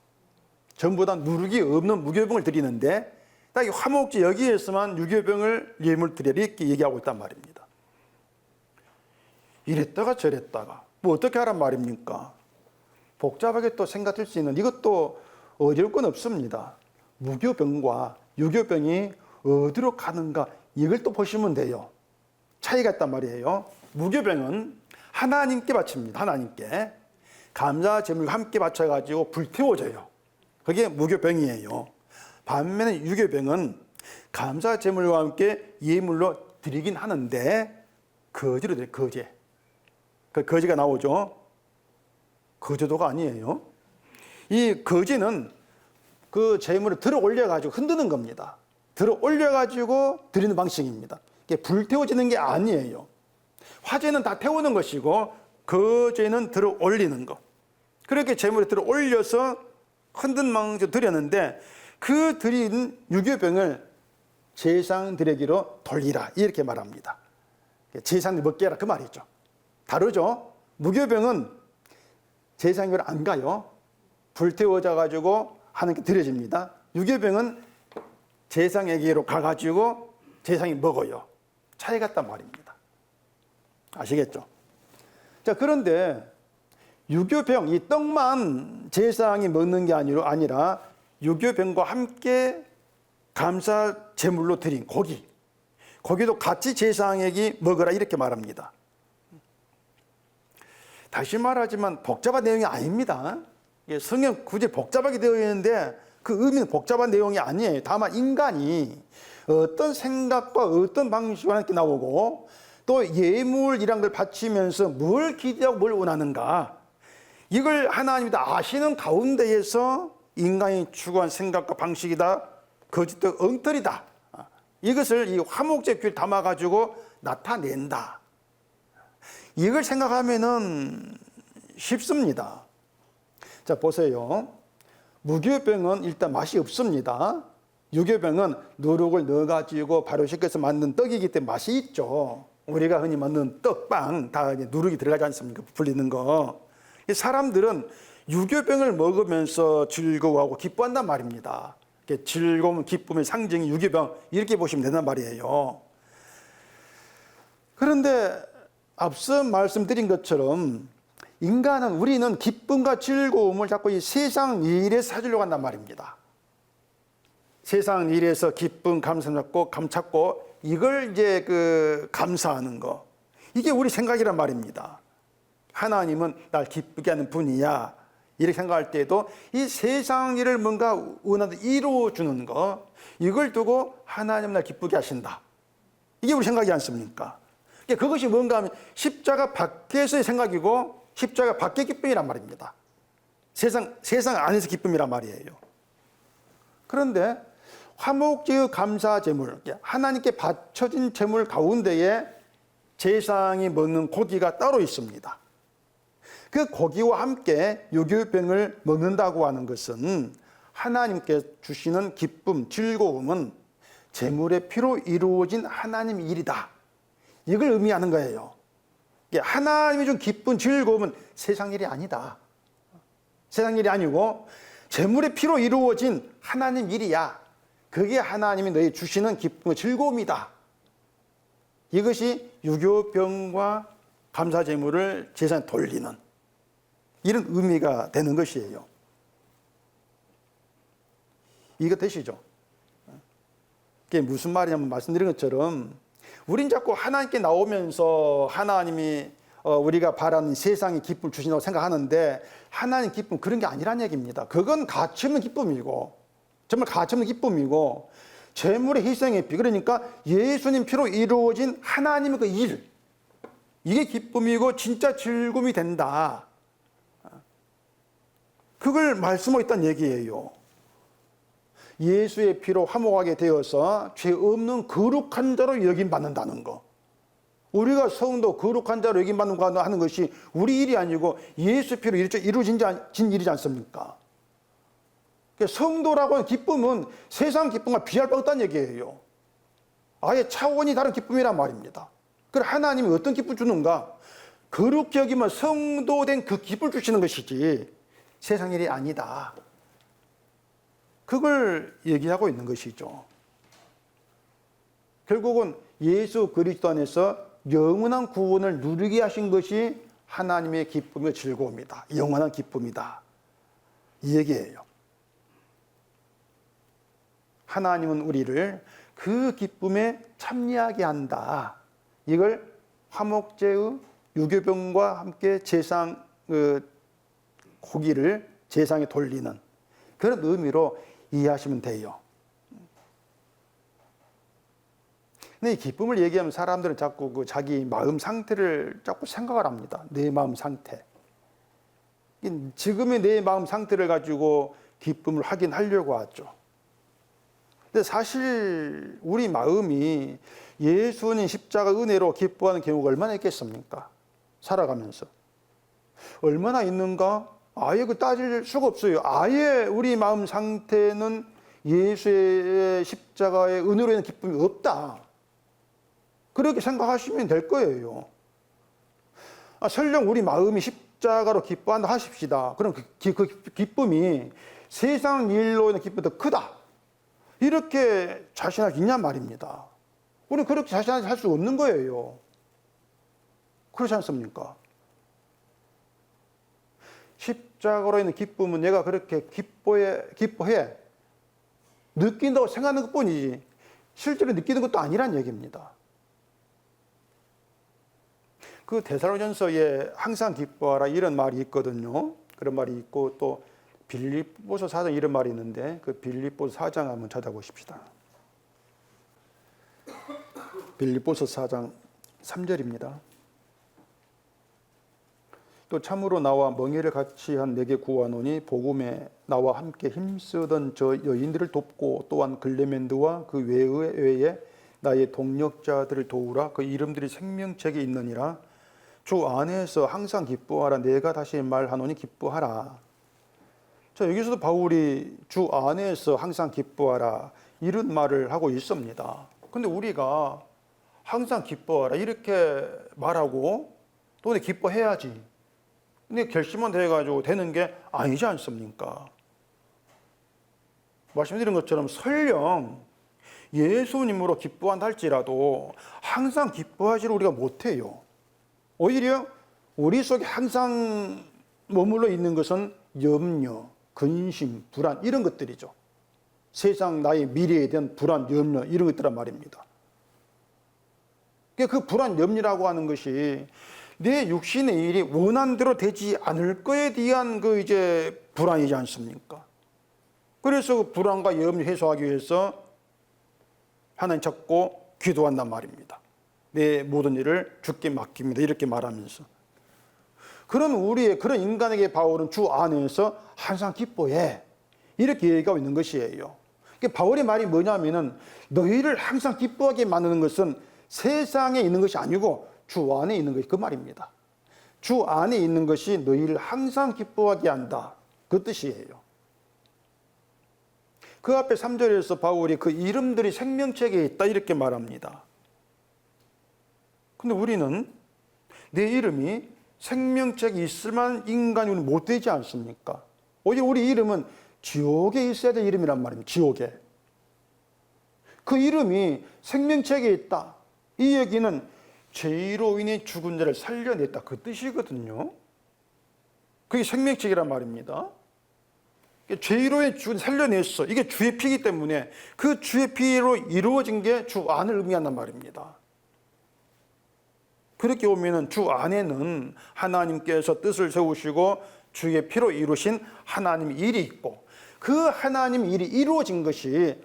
전부 다 누룩이 없는 무교병을 드리는데 딱 이 화목제 여기에서만 유교병을 예물 드리라 이렇게 얘기하고 있단 말입니다. 이랬다가 저랬다가 뭐 어떻게 하란 말입니까? 복잡하게 또 생각할 수 있는 이것도 어려울 건 없습니다. 무교병과 유교병이 어디로 가는가 이걸 또 보시면 돼요. 차이가 있단 말이에요. 무교병은 하나님께 바칩니다. 하나님께 감사 제물과 함께 바쳐가지고 불태워져요. 그게 무교병이에요. 반면에 유교병은 감사 제물과 함께 예물로 드리긴 하는데 거지로 드려요. 거지. 그 거지가 나오죠. 거제도가 아니에요. 이 거지는 그 제물을 들어 올려가지고 흔드는 겁니다. 들어 올려가지고 드리는 방식입니다. 이게 불태워지는 게 아니에요. 화제는 다 태우는 것이고 거제는 들어 올리는 거. 그렇게 제물을 들어 올려서 흔든 방식으로 드렸는데 그 드린 유교병을 제상 드리기로 돌리라 이렇게 말합니다. 제상 먹게 하라 그 말이죠. 다르죠. 무교병은 제상으로 안 가요. 불태워져 가지고 하나님께 드려집니다. 유교병은 제상에게로 가가지고 제상이 먹어요. 차이가 있단 말입니다. 아시겠죠? 자, 그런데 유교병, 이 떡만 제상이 먹는 게 아니라 유교병과 함께 감사 제물로 드린 고기도 같이 제상에게 먹으라 이렇게 말합니다. 다시 말하지만 복잡한 내용이 아닙니다. 성경 굳이 복잡하게 되어 있는데 그 의미는 복잡한 내용이 아니에요. 다만 인간이 어떤 생각과 어떤 방식으로 이렇게 나오고 또 예물이란 걸 바치면서 뭘 기대하고 뭘 원하는가 이걸 하나님이 다 아시는 가운데에서 인간이 추구한 생각과 방식이다 거짓도 엉터리다 이것을 이 화목제 규를 담아가지고 나타낸다. 이걸 생각하면은 쉽습니다. 자, 보세요. 무교병은 일단 맛이 없습니다. 유교병은 누룩을 넣어가지고 발효시켜서 만든 떡이기 때문에 맛이 있죠. 우리가 흔히 먹는 떡빵 다 누룩이 들어가지 않습니까? 불리는 거. 사람들은 유교병을 먹으면서 즐거워하고 기뻐한단 말입니다. 즐거움, 기쁨의 상징이 유교병 이렇게 보시면 된단 말이에요. 그런데 앞서 말씀드린 것처럼 우리는 기쁨과 즐거움을 자꾸 이 세상 일에 찾으려고 한단 말입니다. 세상 일에서 기쁨, 감찾고 이걸 이제 감사하는 거. 이게 우리 생각이란 말입니다. 하나님은 날 기쁘게 하는 분이야. 이렇게 생각할 때에도 이 세상 일을 뭔가 원하는 이루어주는 거. 이걸 두고 하나님 날 기쁘게 하신다. 이게 우리 생각이지 않습니까? 그것이 뭔가 하면 십자가 밖에서의 생각이고 십자가 밖의 기쁨이란 말입니다. 세상 안에서 기쁨이란 말이에요. 그런데 화목제의 감사 제물, 하나님께 바쳐진 제물 가운데에 제상이 먹는 고기가 따로 있습니다. 그 고기와 함께 유교병을 먹는다고 하는 것은 하나님께 주시는 기쁨, 즐거움은 제물의 피로 이루어진 하나님 일이다. 이걸 의미하는 거예요. 하나님이 준 기쁜 즐거움은 세상 일이 아니다. 세상 일이 아니고 제물의 피로 이루어진 하나님 일이야. 그게 하나님이 너희 주시는 기쁨과 즐거움이다. 이것이 유교병과 감사제물을 제사에 돌리는 이런 의미가 되는 것이에요. 이거 되시죠? 그게 무슨 말이냐면 말씀드린 것처럼 우린 자꾸 하나님께 나오면서 하나님이 우리가 바라는 세상의 기쁨을 주신다고 생각하는데 하나님 기쁨 그런 게 아니란 얘기입니다. 그건 가치없는 기쁨이고 정말 가치없는 기쁨이고 제물의 희생의 피 그러니까 예수님 피로 이루어진 하나님의 그 일 이게 기쁨이고 진짜 즐거움이 된다. 그걸 말씀하고 있다는 얘기예요. 예수의 피로 화목하게 되어서 죄 없는 거룩한 자로 여김받는다는 거. 우리가 성도 거룩한 자로 여김받는 하는 것이 우리 일이 아니고 예수 피로 이루어진 일이지 않습니까? 성도라고 하는 기쁨은 세상 기쁨과 비할 바 없다는 얘기예요. 아예 차원이 다른 기쁨이란 말입니다. 그럼 하나님이 어떤 기쁨을 주는가? 거룩히 여기면 성도된 그 기쁨을 주시는 것이지 세상 일이 아니다. 그걸 얘기하고 있는 것이죠. 결국은 예수 그리스도 안에서 영원한 구원을 누리게 하신 것이 하나님의 기쁨의 즐거움이다. 영원한 기쁨이다. 이 얘기예요. 하나님은 우리를 그 기쁨에 참여하게 한다. 이걸 화목제의 유교병과 함께 제상 고기를 제상에 돌리는 그런 의미로 이해하시면 돼요. 근데 이 기쁨을 얘기하면 사람들은 자꾸 그 자기 마음 상태를 자꾸 생각을 합니다. 내 마음 상태. 지금의 내 마음 상태를 가지고 기쁨을 확인하려고 하죠. 근데 사실 우리 마음이 예수님 십자가 은혜로 기뻐하는 경우가 얼마나 있겠습니까? 살아가면서. 얼마나 있는가? 아예 그 따질 수가 없어요. 아예 우리 마음 상태는 예수의 십자가의 은혜로 인한 기쁨이 없다. 그렇게 생각하시면 될 거예요. 설령 우리 마음이 십자가로 기뻐한다 하십시다. 그럼 그 기쁨이 세상 일로 인한 기쁨이 더 크다. 이렇게 자신할 수 있냔 말입니다. 우리는 그렇게 자신할 수 없는 거예요. 그렇지 않습니까? 십자가로 인한 기쁨은 내가 그렇게 기뻐해 느낀다고 생각하는 것 뿐이지 실제로 느끼는 것도 아니란 얘기입니다. 그 데살로니가전서에 항상 기뻐하라 이런 말이 있거든요. 그런 말이 있고 또 빌립보서 4장 이런 말이 있는데 그 빌립보서 4장 한번 찾아보십시다. 빌립보서 4장 3절입니다. 또 참으로 나와 멍에를 같이 한 내게 구하노니 복음에 나와 함께 힘쓰던 저 여인들을 돕고 또한 글레멘드와 그 외에 나의 동력자들을 도우라. 그 이름들이 생명책에 있느니라. 주 안에서 항상 기뻐하라. 내가 다시 말하노니 기뻐하라. 자, 여기서도 바울이 주 안에서 항상 기뻐하라 이런 말을 하고 있습니다. 근데 우리가 항상 기뻐하라 이렇게 말하고 또 기뻐해야지. 근데 결심만 돼가지고 되는 게 아니지 않습니까? 말씀드린 것처럼 설령 예수님으로 기뻐한다 할지라도 항상 기뻐하지를 우리가 못해요. 오히려 우리 속에 항상 머물러 있는 것은 염려, 근심, 불안 이런 것들이죠. 세상 나의 미래에 대한 불안, 염려 이런 것들란 말입니다. 그 불안, 염려라고 하는 것이 내 육신의 일이 원한대로 되지 않을 거에 대한 불안이지 않습니까? 그래서 그 불안과 염려 해소하기 위해서 하나님 찾고 기도한단 말입니다. 내 모든 일을 주께 맡깁니다. 이렇게 말하면서. 그런 인간에게 바울은 주 안에서 항상 기뻐해. 이렇게 얘기하고 있는 것이에요. 바울의 말이 뭐냐면은 너희를 항상 기뻐하게 만드는 것은 세상에 있는 것이 아니고 주 안에 있는 것이 그 말입니다. 주 안에 있는 것이 너희를 항상 기뻐하게 한다. 그 뜻이에요. 그 앞에 3절에서 바울이 그 이름들이 생명책에 있다 이렇게 말합니다. 근데 우리는 내 이름이 생명책이 있을 만한 인간이 못 되지 않습니까? 오히려 우리 이름은 지옥에 있어야 될 이름이란 말입니다. 지옥에. 그 이름이 생명책에 있다. 이 얘기는 죄로 인해 죽은 자를 살려냈다. 그 뜻이거든요. 그게 생명책이란 말입니다. 죄로 인해 죽은 살려냈어. 이게 주의 피이기 때문에 그 주의 피로 이루어진 게 주 안을 의미한단 말입니다. 그렇게 보면은 주 안에는 하나님께서 뜻을 세우시고 주의 피로 이루신 하나님의 일이 있고 그 하나님의 일이 이루어진 것이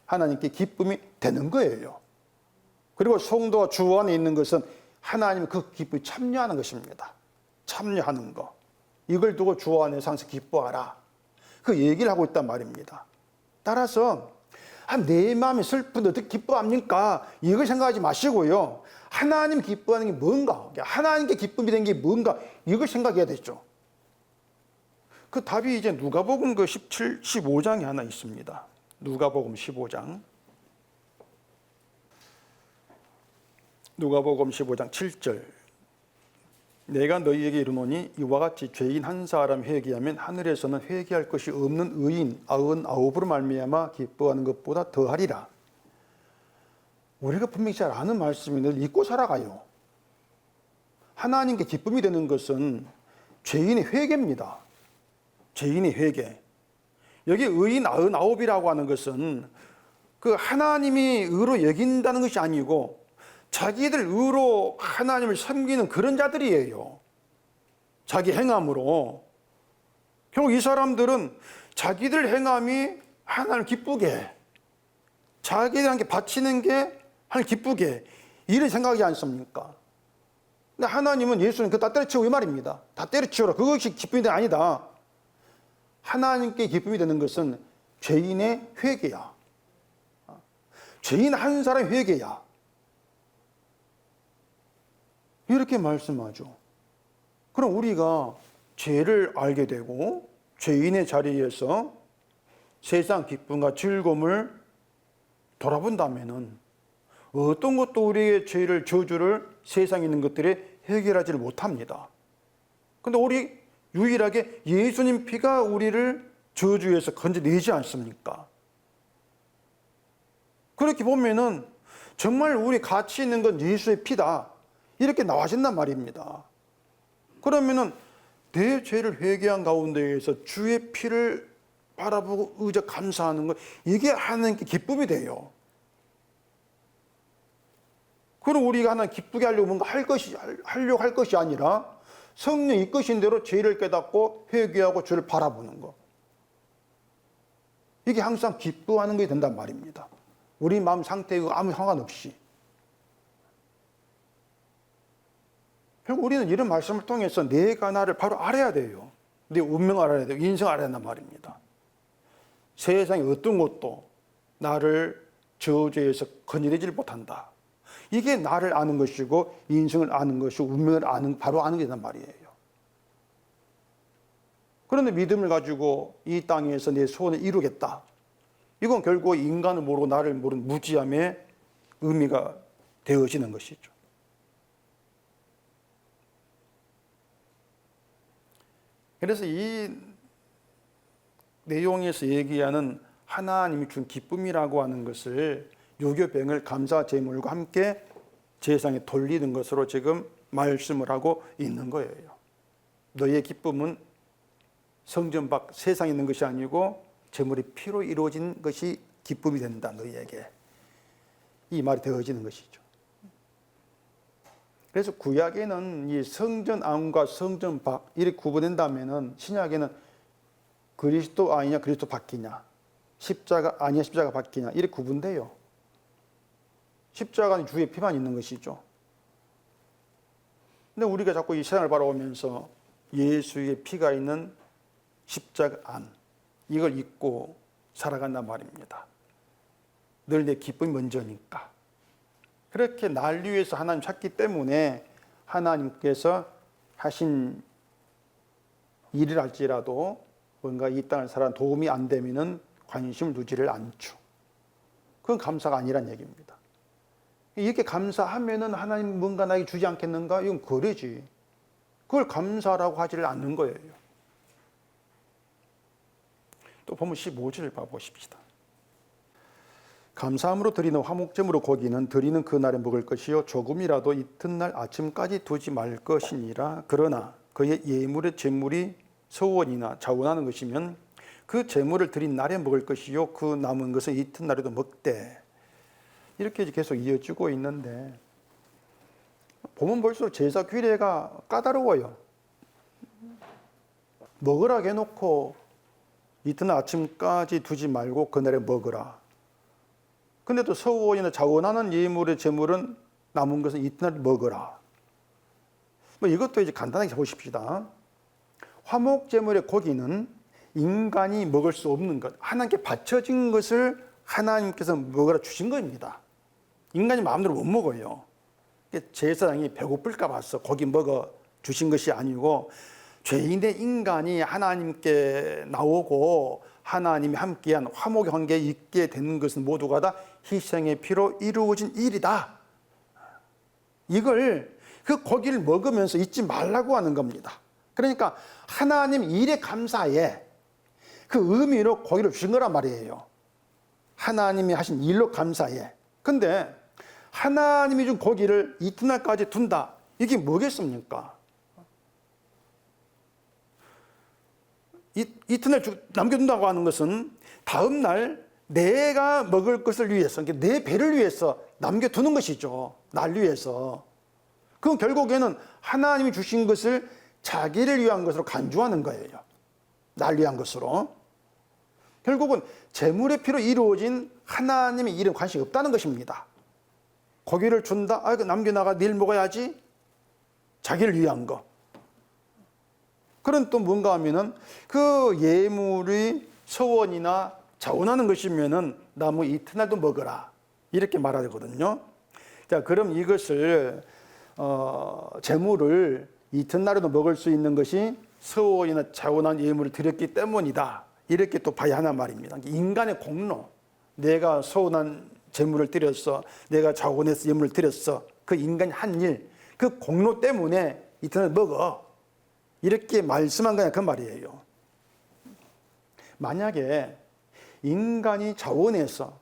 하나님께 기쁨이 되는 거예요. 그리고 성도가 주 안에 있는 것은 하나님 그 기쁨에 참여하는 것입니다. 참여하는 거. 이걸 두고 주 안에서 항상 기뻐하라. 그 얘기를 하고 있단 말입니다. 따라서 내 마음이 슬픈데 어떻게 기뻐합니까? 이걸 생각하지 마시고요. 하나님 기뻐하는 게 뭔가? 하나님께 기쁨이 된 게 뭔가? 이걸 생각해야 되죠. 그 답이 이제 누가복음 15장에 하나 있습니다. 누가복음 15장. 누가복음 15장 7절. 내가 너희에게 이르노니 이와 같이 죄인 한 사람 회개하면 하늘에서는 회개할 것이 없는 의인 99으로 말미암아 기뻐하는 것보다 더하리라. 우리가 분명히 잘 아는 말씀이 늘 잊고 살아가요. 하나님께 기쁨이 되는 것은 죄인의 회개입니다. 죄인의 회개. 여기 의인 99이라고 하는 것은 그 하나님이 의로 여긴다는 것이 아니고 자기들 의로 하나님을 섬기는 그런 자들이에요. 자기 행함으로. 결국 이 사람들은 자기들 행함이 하나님을 기쁘게, 자기들한테 바치는 게 하나님을 기쁘게, 이런 생각이지 않습니까? 근데 하나님은 예수는 그거 다 때려치우고 이 말입니다. 다 때려치워라. 그것이 기쁨이 되는 게 아니다. 하나님께 기쁨이 되는 것은 죄인의 회개야. 죄인 한 사람의 회개야. 이렇게 말씀하죠. 그럼 우리가 죄를 알게 되고 죄인의 자리에서 세상 기쁨과 즐거움을 돌아본다면은 어떤 것도 우리의 죄를, 저주를 세상에 있는 것들에 해결하지를 못합니다. 근데 우리 유일하게 예수님 피가 우리를 저주에서 건져내지 않습니까? 그렇게 보면은 정말 우리 가치 있는 건 예수의 피다. 이렇게 나와진단 말입니다. 그러면은 내 죄를 회개한 가운데에서 주의 피를 바라보고 의자 감사하는 것, 이게 하나님께 기쁨이 돼요. 그럼 우리가 하나 기쁘게 하려고 뭔가 하려고 할 것이 아니라 성령 이끄신 대로 죄를 깨닫고 회개하고 주를 바라보는 것. 이게 항상 기뻐하는 게 된단 말입니다. 우리 마음 상태에 아무 상관없이. 결국 우리는 이런 말씀을 통해서 내가 나를 바로 알아야 돼요. 내 운명을 알아야 돼요. 인생을 알아야 한단 말입니다. 세상에 어떤 것도 나를 저주에서 건져내질 못한다. 이게 나를 아는 것이고 인생을 아는 것이고 운명을 바로 아는 게 된단 말이에요. 그런데 믿음을 가지고 이 땅에서 내 소원을 이루겠다. 이건 결국 인간을 모르고 나를 모르는 무지함의 의미가 되어지는 것이죠. 그래서 이 내용에서 얘기하는 하나님이 준 기쁨이라고 하는 것을 유교병을 감사 제물과 함께 제사장에 돌리는 것으로 지금 말씀을 하고 있는 거예요. 너희의 기쁨은 성전 밖 세상에 있는 것이 아니고 제물이 피로 이루어진 것이 기쁨이 된다. 너희에게. 이 말이 되어지는 것이죠. 그래서 구약에는 이 성전 안과 성전 밖 이렇게 구분된다면은 신약에는 그리스도 아니냐 그리스도 밖이냐, 십자가 아니냐 십자가 밖이냐 이렇게 구분돼요. 십자가는 주의 피만 있는 것이죠. 근데 우리가 자꾸 이 세상을 바라보면서 예수의 피가 있는 십자가 안, 이걸 잊고 살아간단 말입니다. 늘 내 기쁨이 먼저니까. 그렇게 날 위해서 하나님 찾기 때문에 하나님께서 하신 일이랄지라도 뭔가 이 땅을 살아 도움이 안 되면은 관심을 두지를 않죠. 그건 감사가 아니란 얘기입니다. 이렇게 감사하면은 하나님 뭔가 나에게 주지 않겠는가? 이건 거래지. 그걸 감사라고 하지를 않는 거예요. 또 보면 15절을 봐보십시다. 감사함으로 드리는 화목제물로 고기는 드리는 그날에 먹을 것이요 조금이라도 이튿날 아침까지 두지 말 것이니라. 그러나 그의 예물의 제물이 서원이나 자원하는 것이면 그 제물을 드린 날에 먹을 것이요 그 남은 것은 이튿날에도 먹되. 이렇게 계속 이어지고 있는데 보면 볼수록 제사 규례가 까다로워요. 먹으라 해놓고 이튿날 아침까지 두지 말고 그날에 먹으라. 근데 또 서원이나 자원하는 예물의 제물은 남은 것은 이튿날 먹으라. 뭐 이것도 이제 간단하게 보십시다. 화목 제물의 고기는 인간이 먹을 수 없는 것, 하나님께 바쳐진 것을 하나님께서 먹으라 주신 겁니다. 인간이 마음대로 못 먹어요. 제사장이 배고플까 봐서 고기 먹어 주신 것이 아니고 죄인의 인간이 하나님께 나오고 하나님이 함께한 화목의 관계에 있게 되는 것은 모두가 다 희생의 피로 이루어진 일이다. 이걸 그 고기를 먹으면서 잊지 말라고 하는 겁니다. 그러니까 하나님 일에 감사해, 그 의미로 고기를 주신 거란 말이에요. 하나님이 하신 일로 감사해. 근데 하나님이 준 고기를 이튿날까지 둔다, 이게 뭐겠습니까? 이튿날 남겨둔다고 하는 것은 다음날 내가 먹을 것을 위해서, 내 배를 위해서 남겨두는 것이죠. 날 위해서. 그건 결국에는 하나님이 주신 것을 자기를 위한 것으로 간주하는 거예요. 날 위한 것으로. 결국은 재물의 피로 이루어진 하나님의 일에 관심이 없다는 것입니다. 고기를 준다? 아, 남겨놔가 내일 먹어야지. 자기를 위한 거. 그런 또 뭔가 하면은 그 예물이 서원이나 자원하는 것이면은 나 뭐 이튿날도 먹어라, 이렇게 말하거든요. 자, 그럼 이것을 재물을 이튿날에도 먹을 수 있는 것이 서원이나 자원한 예물을 드렸기 때문이다, 이렇게 또 봐야 하나 말입니다. 인간의 공로, 내가 서원한 재물을 드렸어, 내가 자원해서 예물을 드렸어, 그 인간이 한 일, 그 공로 때문에 이튿날 먹어, 이렇게 말씀한 거냐 그 말이에요. 만약에 인간이 자원해서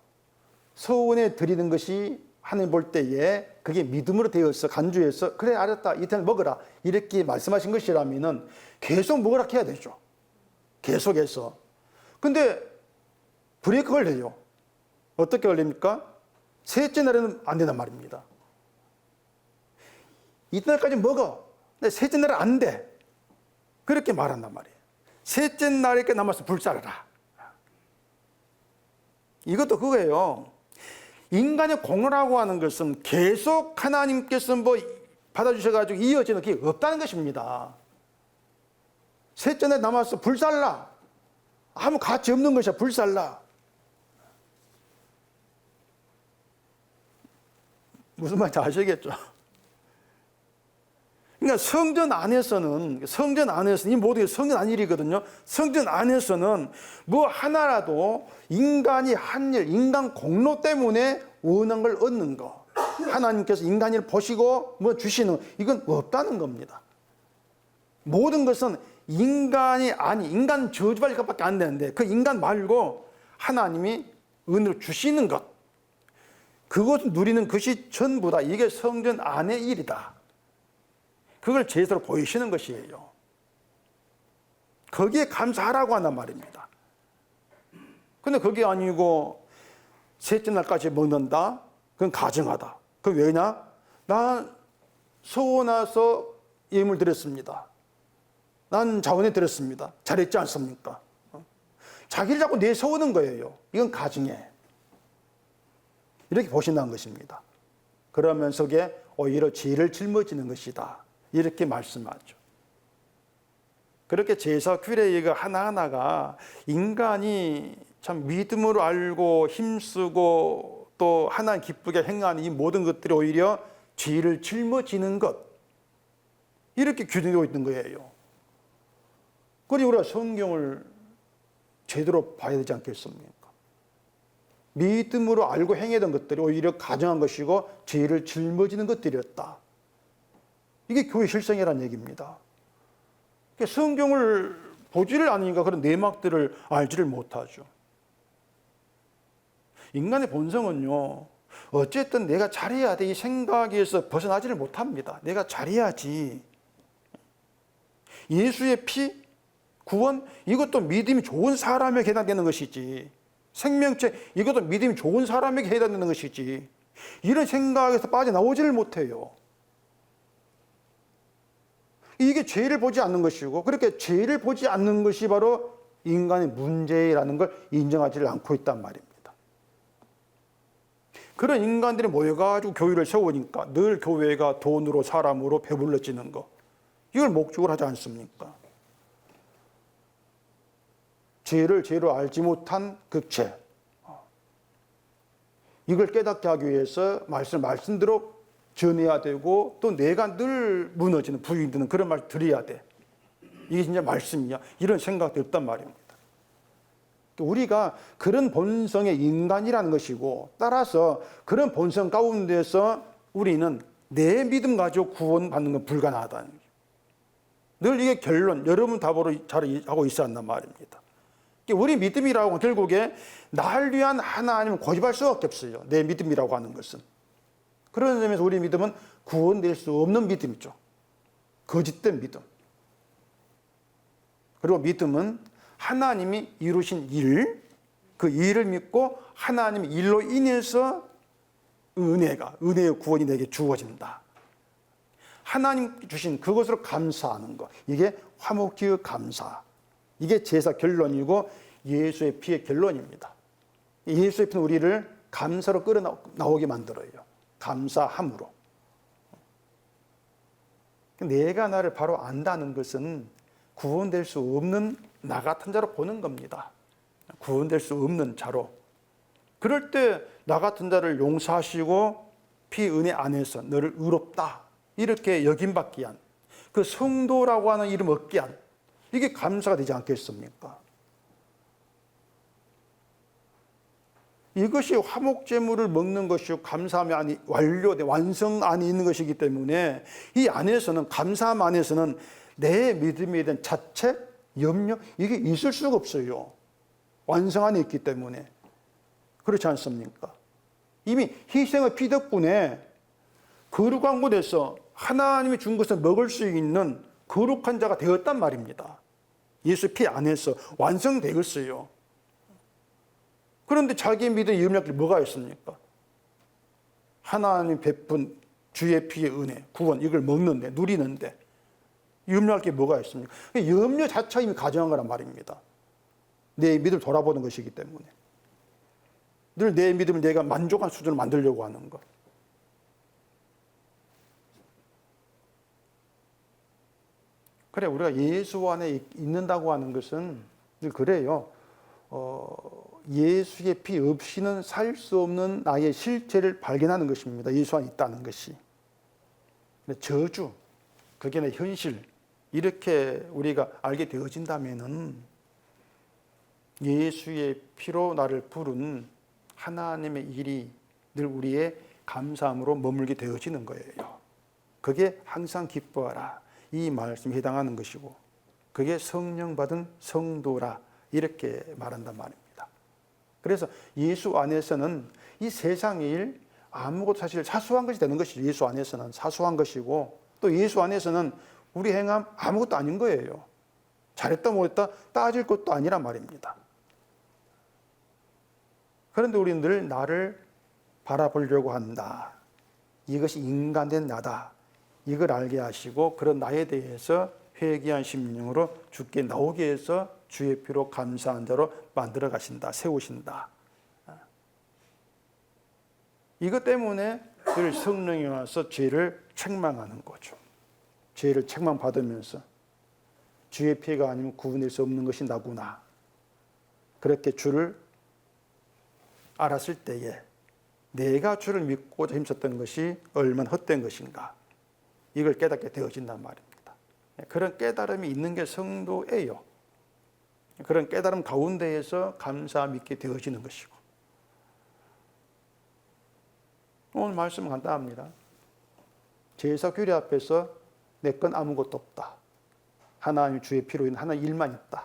서원에 드리는 것이 하나님 볼 때에 그게 믿음으로 되어서 간주해서 그래 알았다 이튿날 먹어라, 이렇게 말씀하신 것이라면은 계속 먹으라 해야 되죠. 계속해서. 근데 브레이크 걸려요. 어떻게 걸립니까? 셋째 날에는 안 된단 말입니다. 이튿날까지 먹어. 근데 셋째 날은 안 돼. 그렇게 말한단 말이에요. 셋째 날에 남아서 불살라. 이것도 그거예요. 인간의 공로라고 하는 것은 계속 하나님께서 뭐 받아주셔가지고 이어지는 게 없다는 것입니다. 셋째 날에 남아서 불살라. 아무 가치 없는 것이야, 불살라. 무슨 말인지 아시겠죠? 그러니까 성전 안에서는 이 모든 게 성전 안 일이거든요. 성전 안에서는 뭐 하나라도 인간이 한 일, 인간 공로 때문에 원한 걸 얻는 거, 하나님께서 인간을 보시고 뭐 주시는, 이건 없다는 겁니다. 모든 것은 인간 저주받을 것밖에 안 되는데 그 인간 말고 하나님이 은혜로 주시는 것, 그것을 누리는 것이 전부 다 이게 성전 안의 일이다. 그걸 제사로 보이시는 것이에요. 거기에 감사하라고 한단 말입니다. 근데 그게 아니고 셋째 날까지 먹는다? 그건 가증하다. 그건 왜냐? 난 서원해서 예물 드렸습니다. 난 자원해 드렸습니다. 잘했지 않습니까? 자기를 자꾸 내세우는 거예요. 이건 가증해. 이렇게 보신다는 것입니다. 그러면서 그게 오히려 죄를 짊어지는 것이다, 이렇게 말씀하죠. 그렇게 제사 규례가 하나하나가 인간이 참 믿음으로 알고 힘쓰고 또 하나님 기쁘게 행하는 이 모든 것들이 오히려 죄를 짊어지는 것, 이렇게 규정되어 있는 거예요. 그리고 우리가 성경을 제대로 봐야 되지 않겠습니까? 믿음으로 알고 행했던 것들이 오히려 가증한 것이고 죄를 짊어지는 것들이었다. 이게 교회 실성이라는 얘기입니다. 성경을 보지를 않으니까 그런 내막들을 알지를 못하죠. 인간의 본성은요, 어쨌든 내가 잘해야 돼 이 생각에서 벗어나지를 못합니다. 내가 잘해야지. 예수의 피, 구원, 이것도 믿음이 좋은 사람에게 해당되는 것이지. 생명체, 이것도 믿음이 좋은 사람에게 해당되는 것이지. 이런 생각에서 빠져나오지를 못해요. 이게 죄를 보지 않는 것이고, 그렇게 죄를 보지 않는 것이 바로 인간의 문제라는 걸 인정하지 않고 있단 말입니다. 그런 인간들이 모여가지고 교회를 세우니까 늘 교회가 돈으로 사람으로 배불러지는 거, 이걸 목적으로 하지 않습니까? 죄를 죄로 알지 못한 그 죄, 이걸 깨닫게 하기 위해서 말씀대로 전해야 되고, 또 내가 늘 무너지는 부인되는 그런 말 드려야 돼. 이게 진짜 말씀이야, 이런 생각이 없단 말입니다. 우리가 그런 본성의 인간이라는 것이고, 따라서 그런 본성 가운데서 우리는 내 믿음 가지고 구원받는 건 불가능하다는 거예요. 늘 이게 결론, 여러분 답으로 잘 하고 있어야 한단 말입니다. 우리 믿음이라고 결국에 나를 위한 하나님을 고집할 수밖에 없어요. 내 믿음이라고 하는 것은. 그런 점에서 우리 믿음은 구원될 수 없는 믿음이죠. 거짓된 믿음. 그리고 믿음은 하나님이 이루신 일, 그 일을 믿고 하나님의 일로 인해서 은혜의 구원이 내게 주어진다. 하나님 주신 그것으로 감사하는 것. 이게 화목기의 감사. 이게 제사 결론이고 예수의 피의 결론입니다. 예수의 피는 우리를 감사로 끌어 나오게 만들어요. 감사함으로. 내가 나를 바로 안다는 것은 구원될 수 없는 나 같은 자로 보는 겁니다. 구원될 수 없는 자로. 그럴 때 나 같은 자를 용서하시고 피 은혜 안에서 너를 의롭다 이렇게 여김받게 한 그 성도라고 하는 이름 얻게 한 이게 감사가 되지 않겠습니까? 이것이 화목제물을 먹는 것이요 감사함이 아니 완료된 완성 안에 있는 것이기 때문에 이 안에서는 감사함 안에서는 내 믿음에 대한 자책, 염려 이게 있을 수가 없어요. 완성 안에 있기 때문에. 그렇지 않습니까? 이미 희생의 피 덕분에 거룩한 곳에서 하나님이 준 것을 먹을 수 있는 거룩한 자가 되었단 말입니다. 예수 피 안에서 완성되었어요. 그런데 자기 믿음의 염려할 게 뭐가 있습니까? 하나님 베푼 주의 피의 은혜, 구원 이걸 먹는데 누리는데 염려할 게 뭐가 있습니까? 염려 자체가 이미 가정한 거란 말입니다. 내 믿음을 돌아보는 것이기 때문에. 늘 내 믿음을 내가 만족한 수준으로 만들려고 하는 것. 그래, 우리가 예수 안에 있는다고 하는 것은 늘 그래요. 예수의 피 없이는 살 수 없는 나의 실체를 발견하는 것입니다. 예수 안에 있다는 것이. 저주, 그게 내 현실. 이렇게 우리가 알게 되어진다면은 예수의 피로 나를 부른 하나님의 일이 늘 우리의 감사함으로 머물게 되어지는 거예요. 그게 항상 기뻐하라. 이 말씀에 해당하는 것이고 그게 성령 받은 성도라 이렇게 말한단 말입니다. 그래서 예수 안에서는 이 세상의 일 아무것도 사실 사소한 것이 되는 것이죠. 예수 안에서는 사소한 것이고 또 예수 안에서는 우리 행함 아무것도 아닌 거예요. 잘했다 못했다 따질 것도 아니란 말입니다. 그런데 우리는 늘 나를 바라보려고 한다. 이것이 인간된 나다. 이걸 알게 하시고 그런 나에 대해서 회개한 심령으로 주께 나오게 해서 주의 피로 감사한 자로 만들어 가신다. 세우신다. 이것 때문에 늘 성령이 와서 죄를 책망하는 거죠. 죄를 책망받으면서 주의 피가 아니면 구분될 수 없는 것이 나구나. 그렇게 주를 알았을 때에 내가 주를 믿고자 힘썼던 것이 얼마나 헛된 것인가. 이걸 깨닫게 되어진단 말입니다. 그런 깨달음이 있는 게 성도예요. 그런 깨달음 가운데에서 감사 믿게 되어지는 것이고. 오늘 말씀은 간단합니다. 제사 규례 앞에서 내 건 아무것도 없다. 하나님 주의 피로 인한 하나님 일만 있다.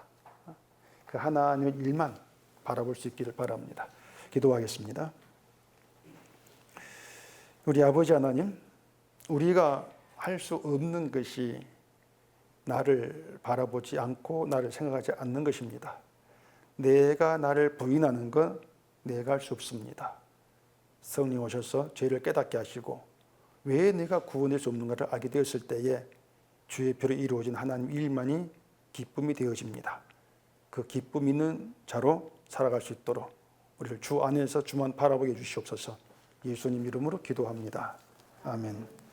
그 하나님의 일만 바라볼 수 있기를 바랍니다. 기도하겠습니다. 우리 아버지 하나님, 우리가 할 수 없는 것이 나를 바라보지 않고 나를 생각하지 않는 것입니다. 내가 나를 부인하는 건 내가 할 수 없습니다. 성령 오셔서 죄를 깨닫게 하시고 왜 내가 구원될 수 없는가를 알게 되었을 때에 주의 피로 이루어진 하나님 일만이 기쁨이 되어집니다. 그 기쁨 있는 자로 살아갈 수 있도록 우리를 주 안에서 주만 바라보게 해주시옵소서. 예수님 이름으로 기도합니다. 아멘.